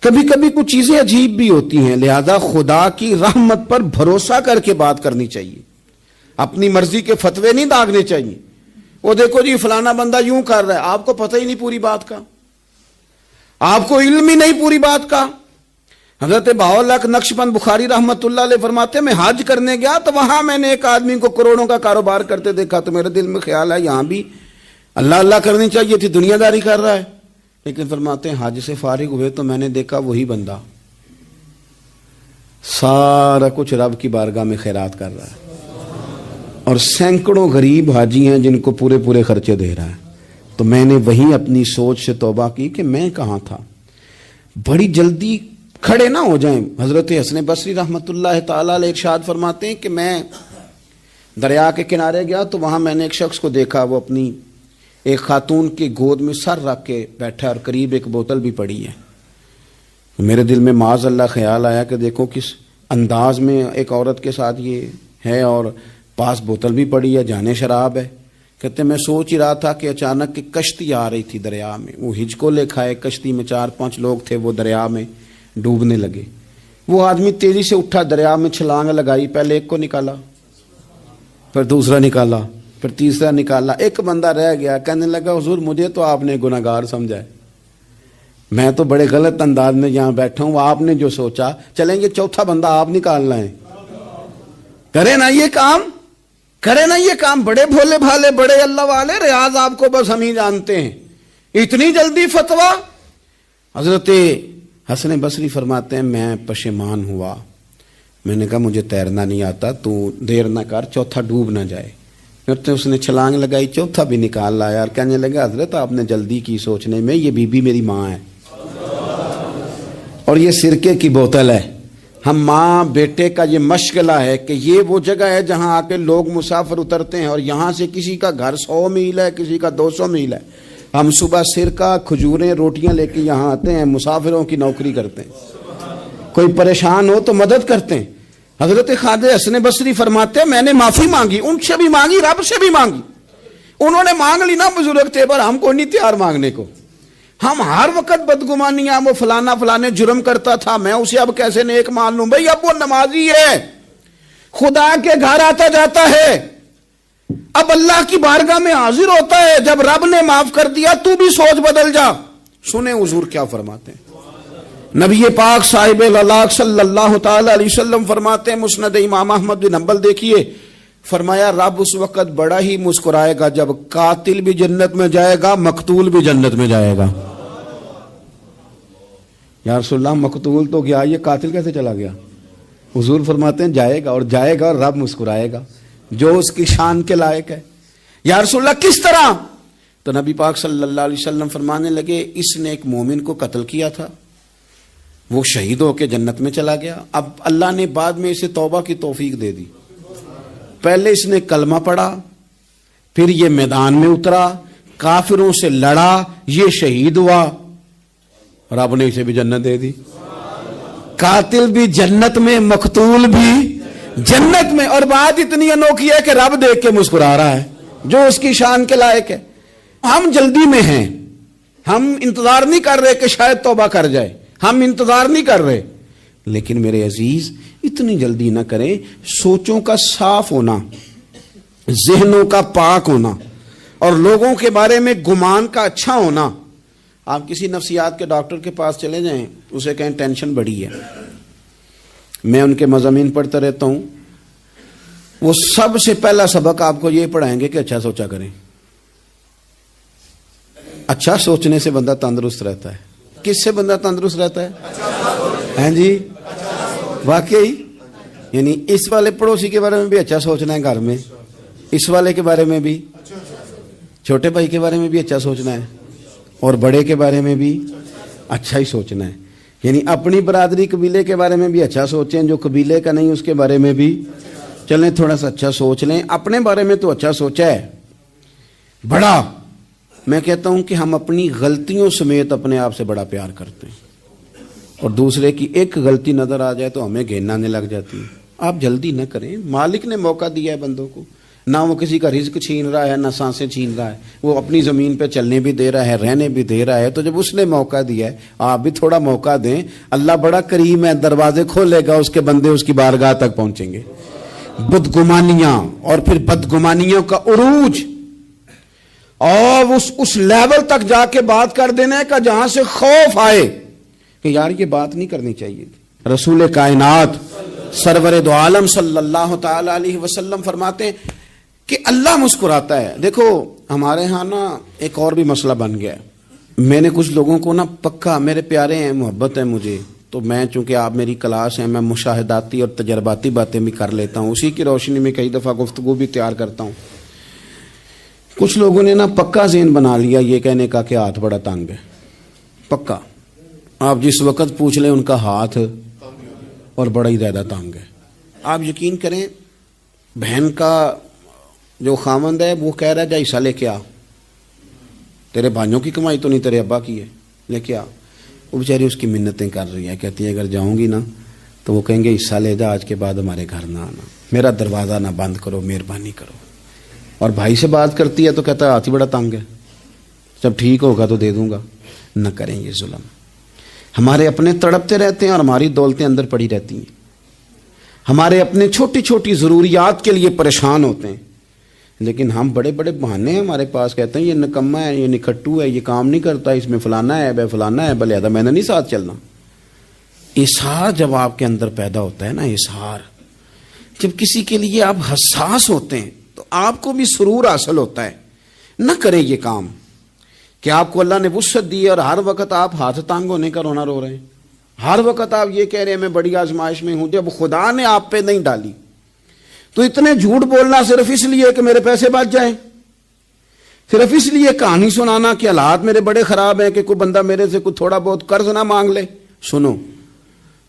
کبھی کبھی کچھ چیزیں عجیب بھی ہوتی ہیں، لہذا خدا کی رحمت پر بھروسہ کر کے بات کرنی چاہیے، اپنی مرضی کے فتوے نہیں داغنے چاہیے۔ وہ دیکھو جی فلانا بندہ یوں کر رہا ہے، آپ کو پتہ ہی نہیں پوری بات کا، آپ کو علم ہی نہیں پوری بات کا۔ حضرت بہاءاللہ نقشبند بخاری رحمت اللہ علیہ فرماتے ہیں میں حج کرنے گیا تو وہاں میں نے ایک آدمی کو کروڑوں کا کاروبار کرتے دیکھا تو میرے دل میں خیال ہے یہاں بھی اللہ اللہ کرنی چاہیے تھی، دنیا داری کر رہا ہے۔ لیکن فرماتے ہیں حج سے فارغ ہوئے تو میں نے دیکھا وہی بندہ سارا کچھ رب کی بارگاہ میں خیرات کر رہا ہے، اور سینکڑوں غریب حاجی ہیں جن کو پورے خرچے دے رہا ہے۔ تو میں نے وہی اپنی سوچ سے توبہ کی کہ میں کہاں تھا۔ بڑی جلدی کھڑے نہ ہو جائیں۔ حضرت حسن بصری رحمت اللہ تعالیٰ علیہ ارشاد فرماتے ہیں کہ میں دریا کے کنارے گیا تو وہاں میں نے ایک شخص کو دیکھا، وہ اپنی ایک خاتون کی گود میں سر رکھ کے بیٹھا اور قریب ایک بوتل بھی پڑی ہے۔ میرے دل میں معاذ اللہ خیال آیا کہ دیکھو کس انداز میں ایک عورت کے ساتھ یہ ہے اور پاس بوتل بھی پڑی ہے، جانے شراب ہے۔ کہتے میں سوچ ہی رہا تھا کہ اچانک ایک کشتی آ رہی تھی دریا میں، وہ ہجکو لے کھائے، کشتی میں 4-5 لوگ تھے، وہ دریا میں ڈوبنے لگے۔ وہ آدمی تیزی سے اٹھا، دریا میں چھلانگ لگائی، پہلے ایک کو نکالا، پھر دوسرا نکالا، پھر تیسرا نکالا، ایک بندہ رہ گیا۔ کہنے لگا حضور مجھے تو آپ نے گناہگار سمجھا ہے، میں تو بڑے غلط انداز میں یہاں بیٹھا ہوں، آپ نے جو سوچا، چلیں گے چوتھا بندہ آپ نکالنا ہے، کرے نا یہ کام، کرے نا یہ کام۔ بڑے بھولے بھالے، بڑے اللہ والے، ریاض آپ کو بس ہم ہی جانتے ہیں، اتنی جلدی فتویٰ۔ حضرت حسن بصری فرماتے ہیں میں پشیمان ہوا، میں نے کہا مجھے تیرنا نہیں آتا، تو دیر نہ کر، چوتھا ڈوب نہ جائے۔ پھر اس نے چھلانگ لگائی، چوتھا بھی نکال لایا اور کہنے لگا حضرت آپ نے جلدی کی سوچنے میں، یہ بی بی میری ماں ہے اور یہ سرکے کی بوتل ہے۔ ہم ماں بیٹے کا یہ مشغلہ ہے کہ یہ وہ جگہ ہے جہاں آ کے لوگ مسافر اترتے ہیں، اور یہاں سے کسی کا گھر 100 میل ہے، کسی کا 200 میل ہے۔ ہم صبح سرکہ، کھجوریں، روٹیاں لے کے یہاں آتے ہیں، مسافروں کی نوکری کرتے ہیں، کوئی پریشان ہو تو مدد کرتے ہیں۔ حضرت خواجہ حسن بصری فرماتے ہیں میں نے معافی مانگی، ان سے بھی مانگی، رب سے بھی مانگی۔ انہوں نے مانگ لی نا بزرگ تھے، پر ہم کو نہیں تیار مانگنے کو۔ ہم ہر وقت بدگمانیاں، وہ فلانے جرم کرتا تھا، میں اسے اب کیسے نیک مان لوں؟ بھئی اب وہ نمازی ہے، خدا کے گھر آتا جاتا ہے، اب اللہ کی بارگاہ میں حاضر ہوتا ہے، جب رب نے معاف کر دیا تو بھی سوچ بدل جا۔ سنیں حضور کیا فرماتے ہیں، نبی پاک صاحب الاخلاق صلی اللہ تعالی علیہ وسلم فرماتے ہیں، مسند امام احمد بن حنبل دیکھیے، فرمایا رب اس وقت بڑا ہی مسکرائے گا جب قاتل بھی جنت میں جائے گا، مقتول بھی جنت میں جائے گا۔ یا رسول اللہ مقتول تو گیا، یہ قاتل کیسے چلا گیا؟ حضور فرماتے ہیں جائے گا، اور جائے گا اور رب مسکرائے گا جو اس کی شان کے لائق ہے۔ یا رسول اللہ کس طرح؟ تو نبی پاک صلی اللہ علیہ وسلم فرمانے لگے اس نے ایک مومن کو قتل کیا تھا، وہ شہید ہو کے جنت میں چلا گیا، اب اللہ نے بعد میں اسے توبہ کی توفیق دے دی، پہلے اس نے کلمہ پڑھا، پھر یہ میدان میں اترا، کافروں سے لڑا، یہ شہید ہوا، رب نے اسے بھی جنت دے دی۔ قاتل بھی جنت میں، مقتول بھی جنت میں، اور بات اتنی انوکھی ہے کہ رب دیکھ کے مسکرا رہا ہے جو اس کی شان کے لائق ہے۔ ہم جلدی میں ہیں، ہم انتظار نہیں کر رہے کہ شاید توبہ کر جائے، ہم انتظار نہیں کر رہے، لیکن میرے عزیز اتنی جلدی نہ کریں۔ سوچوں کا صاف ہونا، ذہنوں کا پاک ہونا، اور لوگوں کے بارے میں گمان کا اچھا ہونا۔ آپ کسی نفسیات کے ڈاکٹر کے پاس چلے جائیں، اسے کہیں ٹینشن بڑی ہے، میں ان کے مضامین پڑھتا رہتا ہوں، وہ سب سے پہلا سبق آپ کو یہ پڑھائیں گے کہ اچھا سوچا کریں۔ اچھا سوچنے سے بندہ تندرست رہتا ہے۔ کس سے بندہ تندرست رہتا ہے؟ ہیں جی واقعی، یعنی اس والے پڑوسی کے بارے میں بھی اچھا سوچنا ہے، گھر میں اس والے کے بارے میں بھی، چھوٹے بھائی کے بارے میں بھی اچھا سوچنا ہے، اور بڑے کے بارے میں بھی اچھا ہی سوچنا ہے۔ یعنی اپنی برادری قبیلے کے بارے میں بھی اچھا سوچیں، جو قبیلے کا نہیں اس کے بارے میں بھی چلیں تھوڑا سا اچھا سوچ لیں۔ اپنے بارے میں تو اچھا سوچا ہے بڑا، میں کہتا ہوں کہ ہم اپنی غلطیوں سمیت اپنے آپ سے بڑا پیار کرتے ہیں، اور دوسرے کی ایک غلطی نظر آ جائے تو ہمیں گھین آنے لگ جاتی ہے۔ آپ جلدی نہ کریں، مالک نے موقع دیا ہے بندوں کو، نہ وہ کسی کا رزق چھین رہا ہے، نہ سانسیں چھین رہا ہے، وہ اپنی زمین پہ چلنے بھی دے رہا ہے، رہنے بھی دے رہا ہے، تو جب اس نے موقع دیا ہے آپ بھی تھوڑا موقع دیں۔ اللہ بڑا کریم ہے، دروازے کھولے گا، اس کے بندے اس کی بارگاہ تک پہنچیں گے۔ بدگمانیاں اور پھر بدگمانیوں کا عروج، اور اس لیول تک جا کے بات کر دینا ہے کہ جہاں سے خوف آئے کہ یار یہ بات نہیں کرنی چاہیے تھی۔ رسول کائنات سرور دو عالم صلی اللہ تعالی علیہ وسلم فرماتے ہیں کہ اللہ مسکراتا ہے۔ دیکھو ہمارے ہاں نا ایک اور بھی مسئلہ بن گیا ہے، میں نے کچھ لوگوں کو نا پکا، میرے پیارے ہیں، محبت ہے مجھے، تو میں چونکہ آپ میری کلاس ہیں، میں مشاہداتی اور تجرباتی باتیں بھی کر لیتا ہوں، اسی کی روشنی میں کئی دفعہ گفتگو بھی تیار کرتا ہوں۔ کچھ لوگوں نے نا پکا ذہن بنا لیا یہ کہنے کا کہ ہاتھ بڑا تنگ ہے، پکا، آپ جس وقت پوچھ لیں ان کا ہاتھ اور بڑا ہی زیادہ تنگ ہے۔ آپ یقین کریں، بہن کا جو خامند ہے وہ کہہ رہا ہے جا حصہ لے کے آ، تیرے بھائیوں کی کمائی تو نہیں، تیرے ابا کی ہے، لے کے آ۔ وہ بیچاری اس کی منتیں کر رہی ہے، کہتی ہے اگر جاؤں گی نا تو وہ کہیں گے حصہ لے جا، آج کے بعد ہمارے گھر نہ آنا، میرا دروازہ نہ بند کرو، مہربانی کرو۔ اور بھائی سے بات کرتی ہے تو کہتا ہے ہاتھ ہی بڑا تنگ ہے، جب ٹھیک ہوگا تو دے دوں گا۔ نہ کریں یہ ظلم، ہمارے اپنے تڑپتے رہتے ہیں اور ہماری دولتیں اندر پڑی رہتی ہیں، ہمارے اپنے چھوٹی چھوٹی ضروریات کے لیے پریشان ہوتے ہیں، لیکن ہم بڑے بڑے بہانے ہیں ہمارے پاس، کہتے ہیں یہ نکما ہے، یہ نکھٹو ہے، یہ کام نہیں کرتا، اس میں فلانا ہے، بے فلانا ہے، بلے میں نے نہیں ساتھ چلنا۔ اظہار جب آپ کے اندر پیدا ہوتا ہے نا، اظہار، جب کسی کے لیے آپ حساس ہوتے ہیں تو آپ کو بھی سرور حاصل ہوتا ہے۔ نہ کریں یہ کام کہ آپ کو اللہ نے وسعت دی اور ہر وقت آپ ہاتھ تانگ ہونے کا رونا رو رہے ہیں، ہر وقت آپ یہ کہہ رہے ہیں میں بڑی آزمائش میں ہوں، جب خدا نے آپ پہ نہیں ڈالی تو اتنے جھوٹ بولنا صرف اس لیے کہ میرے پیسے بچ جائیں، صرف اس لیے کہانی سنانا کہ حالات میرے بڑے خراب ہیں کہ کوئی بندہ میرے سے کوئی تھوڑا بہت قرض نہ مانگ لے۔ سنو،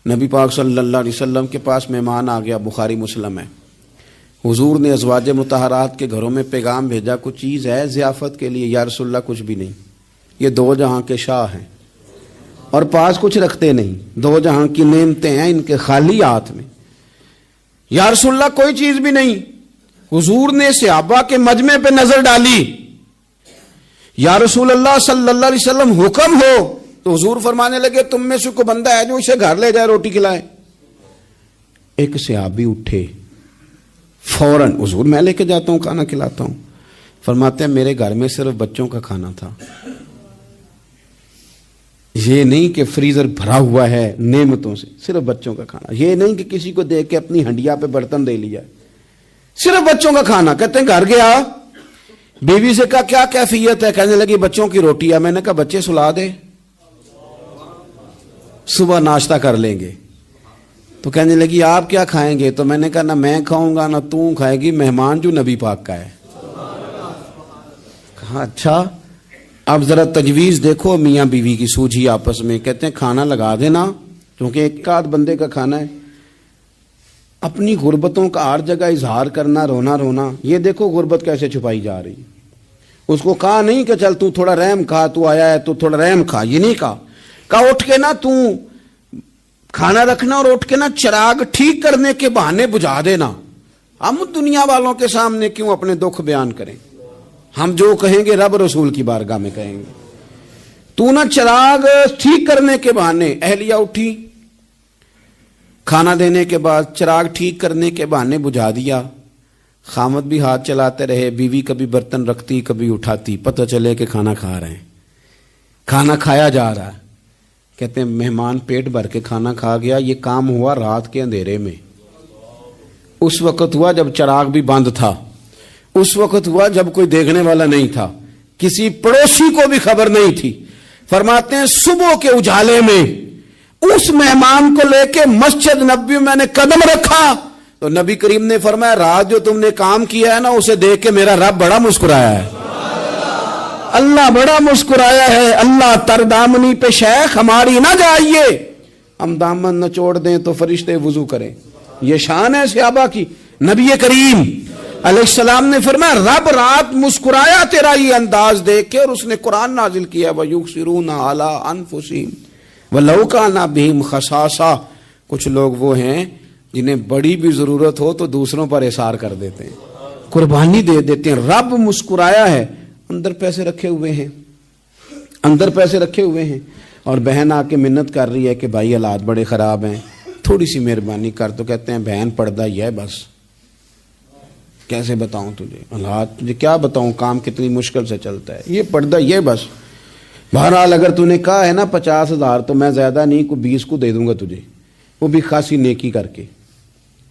نبی پاک صلی اللہ علیہ وسلم کے پاس مہمان آ گیا، بخاری مسلم ہے، حضور نے ازواج مطہرات کے گھروں میں پیغام بھیجا کچھ چیز ہے ضیافت کے لیے، یا رسول اللہ کچھ بھی نہیں، یہ دو جہاں کے شاہ ہیں اور پاس کچھ رکھتے نہیں، دو جہاں کی نعمتیں ہیں ان کے خالی ہاتھ میں، یا رسول اللہ کوئی چیز بھی نہیں۔ حضور نے صحابہ کے مجمع پہ نظر ڈالی، یا رسول اللہ صلی اللہ علیہ وسلم حکم ہو، تو حضور فرمانے لگے تم میں سے کوئی بندہ ہے جو اسے گھر لے جائے روٹی کھلائے۔ ایک صحابی اٹھے، فوراً حضور میں لے کے جاتا ہوں کھانا کھلاتا ہوں. فرماتے ہیں میرے گھر میں صرف بچوں کا کھانا تھا. یہ نہیں کہ فریزر بھرا ہوا ہے نعمتوں سے، صرف بچوں کا کھانا. یہ نہیں کہ کسی کو دیکھ کے اپنی ہنڈیا پہ برتن دے لیا، صرف بچوں کا کھانا. کہتے ہیں گھر گیا، بیوی سے کہا کیا کیفیت ہے؟ کہنے لگی بچوں کی روٹی ہے. میں نے کہا بچے سلا دے، صبح ناشتہ کر لیں گے. تو کہنے لگی آپ کیا کھائیں گے؟ تو میں نے کہا نہ میں کھاؤں گا نہ تو کھائے گی، مہمان جو نبی پاک کا ہے. کہا اچھا اب ذرا تجویز دیکھو میاں بیوی کی سوجھی آپس میں. کہتے ہیں کھانا لگا دینا، کیونکہ ایک آدھ بندے کا کھانا ہے. اپنی غربتوں کا ہر جگہ اظہار کرنا، رونا رونا. یہ دیکھو غربت کیسے چھپائی جا رہی. اس کو کہا نہیں کہ چل تو تھوڑا رحم کھا، تو آیا ہے تو تھوڑا رحم کھا، یہ نہیں کہا. کہا اٹھ کے نا تو کھانا رکھنا اور اٹھ کے نا چراغ ٹھیک کرنے کے بہانے بجھا دینا. ہم دنیا والوں کے سامنے کیوں اپنے دکھ بیان کریں؟ ہم جو کہیں گے رب رسول کی بارگاہ میں کہیں گے. تو نا چراغ ٹھیک کرنے کے بہانے. اہلیہ اٹھی، کھانا دینے کے بعد چراغ ٹھیک کرنے کے بہانے بجھا دیا. خامد بھی ہاتھ چلاتے رہے، بیوی کبھی برتن رکھتی کبھی اٹھاتی، پتہ چلے کہ کھانا کھا رہے ہیں. کھانا کھایا جا رہا ہے. کہتے ہیں مہمان پیٹ بھر کے کھانا کھا گیا. یہ کام ہوا رات کے اندھیرے میں. اس وقت ہوا جب چراغ بھی بند تھا. اس وقت ہوا جب کوئی دیکھنے والا نہیں تھا، کسی پڑوسی کو بھی خبر نہیں تھی. فرماتے ہیں صبح کے اجالے میں اس مہمان کو لے کے مسجد نبوی میں نے قدم رکھا تو نبی کریم نے فرمایا رات جو تم نے کام کیا ہے نا اسے دیکھ کے میرا رب بڑا مسکرایا ہے. اللہ بڑا مسکرایا ہے. اللہ تردامنی پہ شیخ ہماری نہ جائیے، ہم دامن نہ چھوڑ دیں تو فرشتے وضو کریں. یہ شان ہے صحابہ کی. نبی کریم علیہ السلام نے فرمایا رب رات مسکرایا تیرا یہ انداز دیکھ کے، اور اس نے قرآن نازل کیا وَيُؤْثِرُونَ عَلَىٰ أَنفُسِهِمْ وَلَوْ كَانَ بِهِمْ خَصَاصَةٌ. کچھ لوگ وہ ہیں جنہیں بڑی بھی ضرورت ہو تو دوسروں پر اثار کر دیتے ہیں، قربانی دے دیتے ہیں. رب مسکرایا ہے. اندر پیسے رکھے ہوئے ہیں، اندر پیسے رکھے ہوئے ہیں، اور بہن آ کے منت کر رہی ہے کہ بھائی حالات بڑے خراب ہیں، تھوڑی سی مہربانی کر. تو کہتے ہیں بہن پردہ یہ ہے بس. کیسے بتاؤں تجھے حالات، تجھے کیا بتاؤں کام کتنی مشکل سے چلتا ہے. یہ پردہ یہ بس. بہرحال اگر تو نے کہا ہے نا 50,000 تو میں زیادہ نہیں کو 20 کو دے دوں گا تجھے، وہ بھی خاصی نیکی کر کے،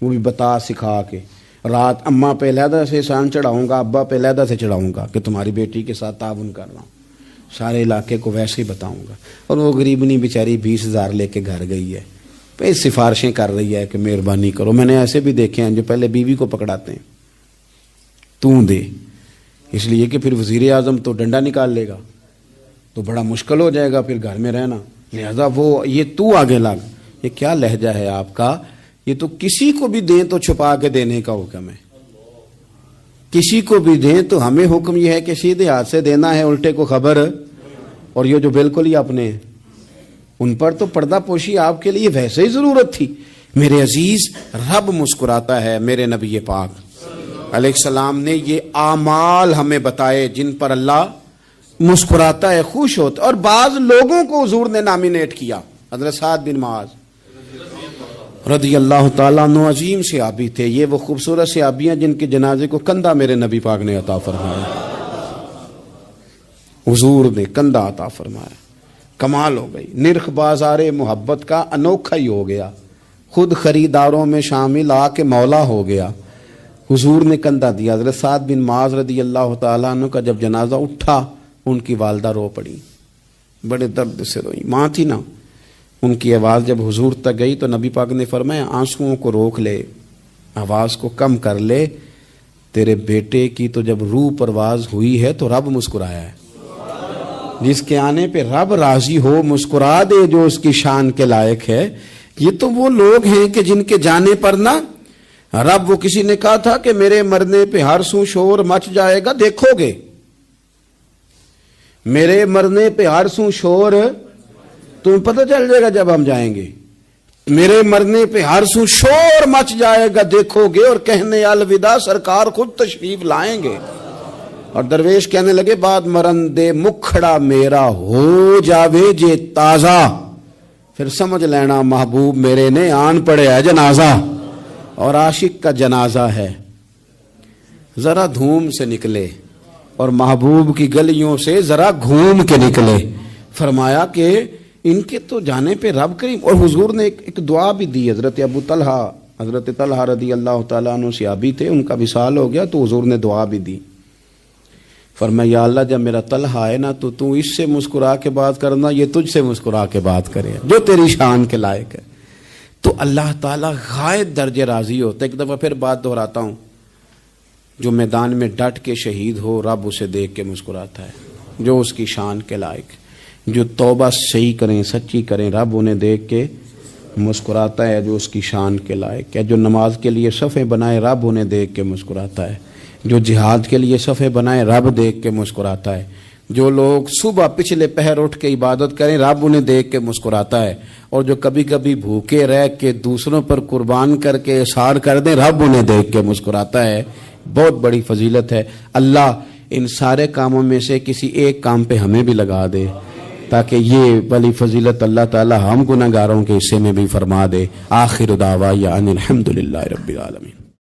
وہ بھی بتا سکھا کے. رات اماں پہ علیحدہ سے احسان چڑھاؤں گا، ابا پہ علیحدہ سے چڑھاؤں گا کہ تمہاری بیٹی کے ساتھ تعاون کر رہا ہوں. سارے علاقے کو ویسے ہی بتاؤں گا. اور وہ غریبنی بیچاری 20,000 لے کے گھر گئی ہے، پہ سفارشیں کر رہی ہے کہ مہربانی کرو. میں نے ایسے بھی دیکھے ہیں جو پہلے بیوی کو پکڑاتے ہیں تو دے، اس لیے کہ پھر وزیر اعظم تو ڈنڈا نکال لے گا تو بڑا مشکل ہو جائے گا پھر گھر میں رہنا. لہذا وہ یہ تو آگے لگ. یہ کیا لہجہ ہے آپ کا؟ یہ تو کسی کو بھی دیں تو چھپا کے دینے کا حکم ہے. کسی کو بھی دیں تو ہمیں حکم یہ ہے کہ سیدھے ہاتھ سے دینا ہے، الٹے کو خبر. اور یہ جو بالکل ہی اپنے ہیں ان پر تو پردہ پوشی آپ کے لیے ویسے ہی ضرورت تھی. میرے عزیز رب مسکراتا ہے. میرے نبی پاک علیہ السلام نے یہ اعمال ہمیں بتائے جن پر اللہ مسکراتا ہے، خوش ہوتا. اور بعض لوگوں کو حضور نے نامینیٹ کیا. حضرت سعد بن معاذ رضی اللہ تعالیٰ عنہ عظیم صحابی تھے. یہ وہ خوبصورت صحابیاں جن کے جنازے کو کندھا میرے نبی پاک نے عطا فرمایا. حضور نے کندھا عطا فرمایا. کمال ہو گئی. نرخ بازار محبت کا انوکھا ہی ہو گیا. خود خریداروں میں شامل آ کے مولا ہو گیا. حضور نے کندھا دیا. حضرت سعد بن معاذ رضی اللہ تعالیٰ عنہ کا جب جنازہ اٹھا ان کی والدہ رو پڑی، بڑے درد سے روئی. ماں تھی نا. ان کی آواز جب حضور تک گئی تو نبی پاک نے فرمایا آنسوؤں کو روک لے، آواز کو کم کر لے. تیرے بیٹے کی تو جب روح پرواز ہوئی ہے تو رب مسکرایا ہے. جس کے آنے پہ رب راضی ہو مسکرا دے جو اس کی شان کے لائق ہے. یہ تو وہ لوگ ہیں کہ جن کے جانے پر نا رب، وہ کسی نے کہا تھا کہ میرے مرنے پہ ہر سو شور مچ جائے گا، دیکھو گے میرے مرنے پہ ہر سو شور تمہیں پتہ چل جائے گا جب ہم جائیں گے. میرے مرنے پہ ہر سو شور مچ جائے گا، دیکھو گے. اور کہنے الوداع سرکار خود تشریف لائیں گے. اور درویش کہنے لگے بعد مرندے مکھڑا میرا ہو جاوے جے تازہ، پھر سمجھ لینا محبوب میرے نے آن پڑے ہے جنازہ. اور عاشق کا جنازہ ہے ذرا دھوم سے نکلے اور محبوب کی گلیوں سے ذرا گھوم کے نکلے. فرمایا کہ ان کے تو جانے پہ رب کریم. اور حضور نے ایک دعا بھی دی. حضرت طلحہ رضی اللہ تعالیٰ عنہ صحابی تھے, ان کا وصال ہو گیا تو حضور نے دعا بھی دی. فرمایا یا اللہ جب میرا طلحہ آئے نا تو اس سے مسکرا کے بات کرنا, یہ تجھ سے مسکرا کے بات کرے جو تیری شان کے لائق ہے. تو اللہ تعالیٰ غائب درجے راضی ہوتا ہے. ایک دفعہ پھر بات دہراتا ہوں, جو میدان میں ڈٹ کے شہید ہو رب اسے دیکھ کے مسکراتا ہے جو اس کی شان کے لائق. جو توبہ صحیح کریں, سچی کریں, رب انہیں دیکھ کے مسکراتا ہے جو اس کی شان کے لائق ہے. جو نماز کے لیے صفیں بنائے رب انہیں دیکھ کے مسکراتا ہے. جو جہاد کے لیے صفیں بنائے رب دیکھ کے مسکراتا ہے. جو لوگ صبح پچھلے پہر اٹھ کے عبادت کریں رب انہیں دیکھ کے مسکراتا ہے. اور جو کبھی کبھی بھوکے رہ کے دوسروں پر قربان کر کے اثار کر دیں رب انہیں دیکھ کے مسکراتا ہے. بہت بڑی فضیلت ہے. اللہ ان سارے کاموں میں سے کسی ایک کام پہ ہمیں بھی لگا دے تاکہ یہ بڑی فضیلت اللہ تعالی ہم گناہگاروں کے حصے میں بھی فرما دے. آخر دعوانا ان الحمدللہ رب العالمین.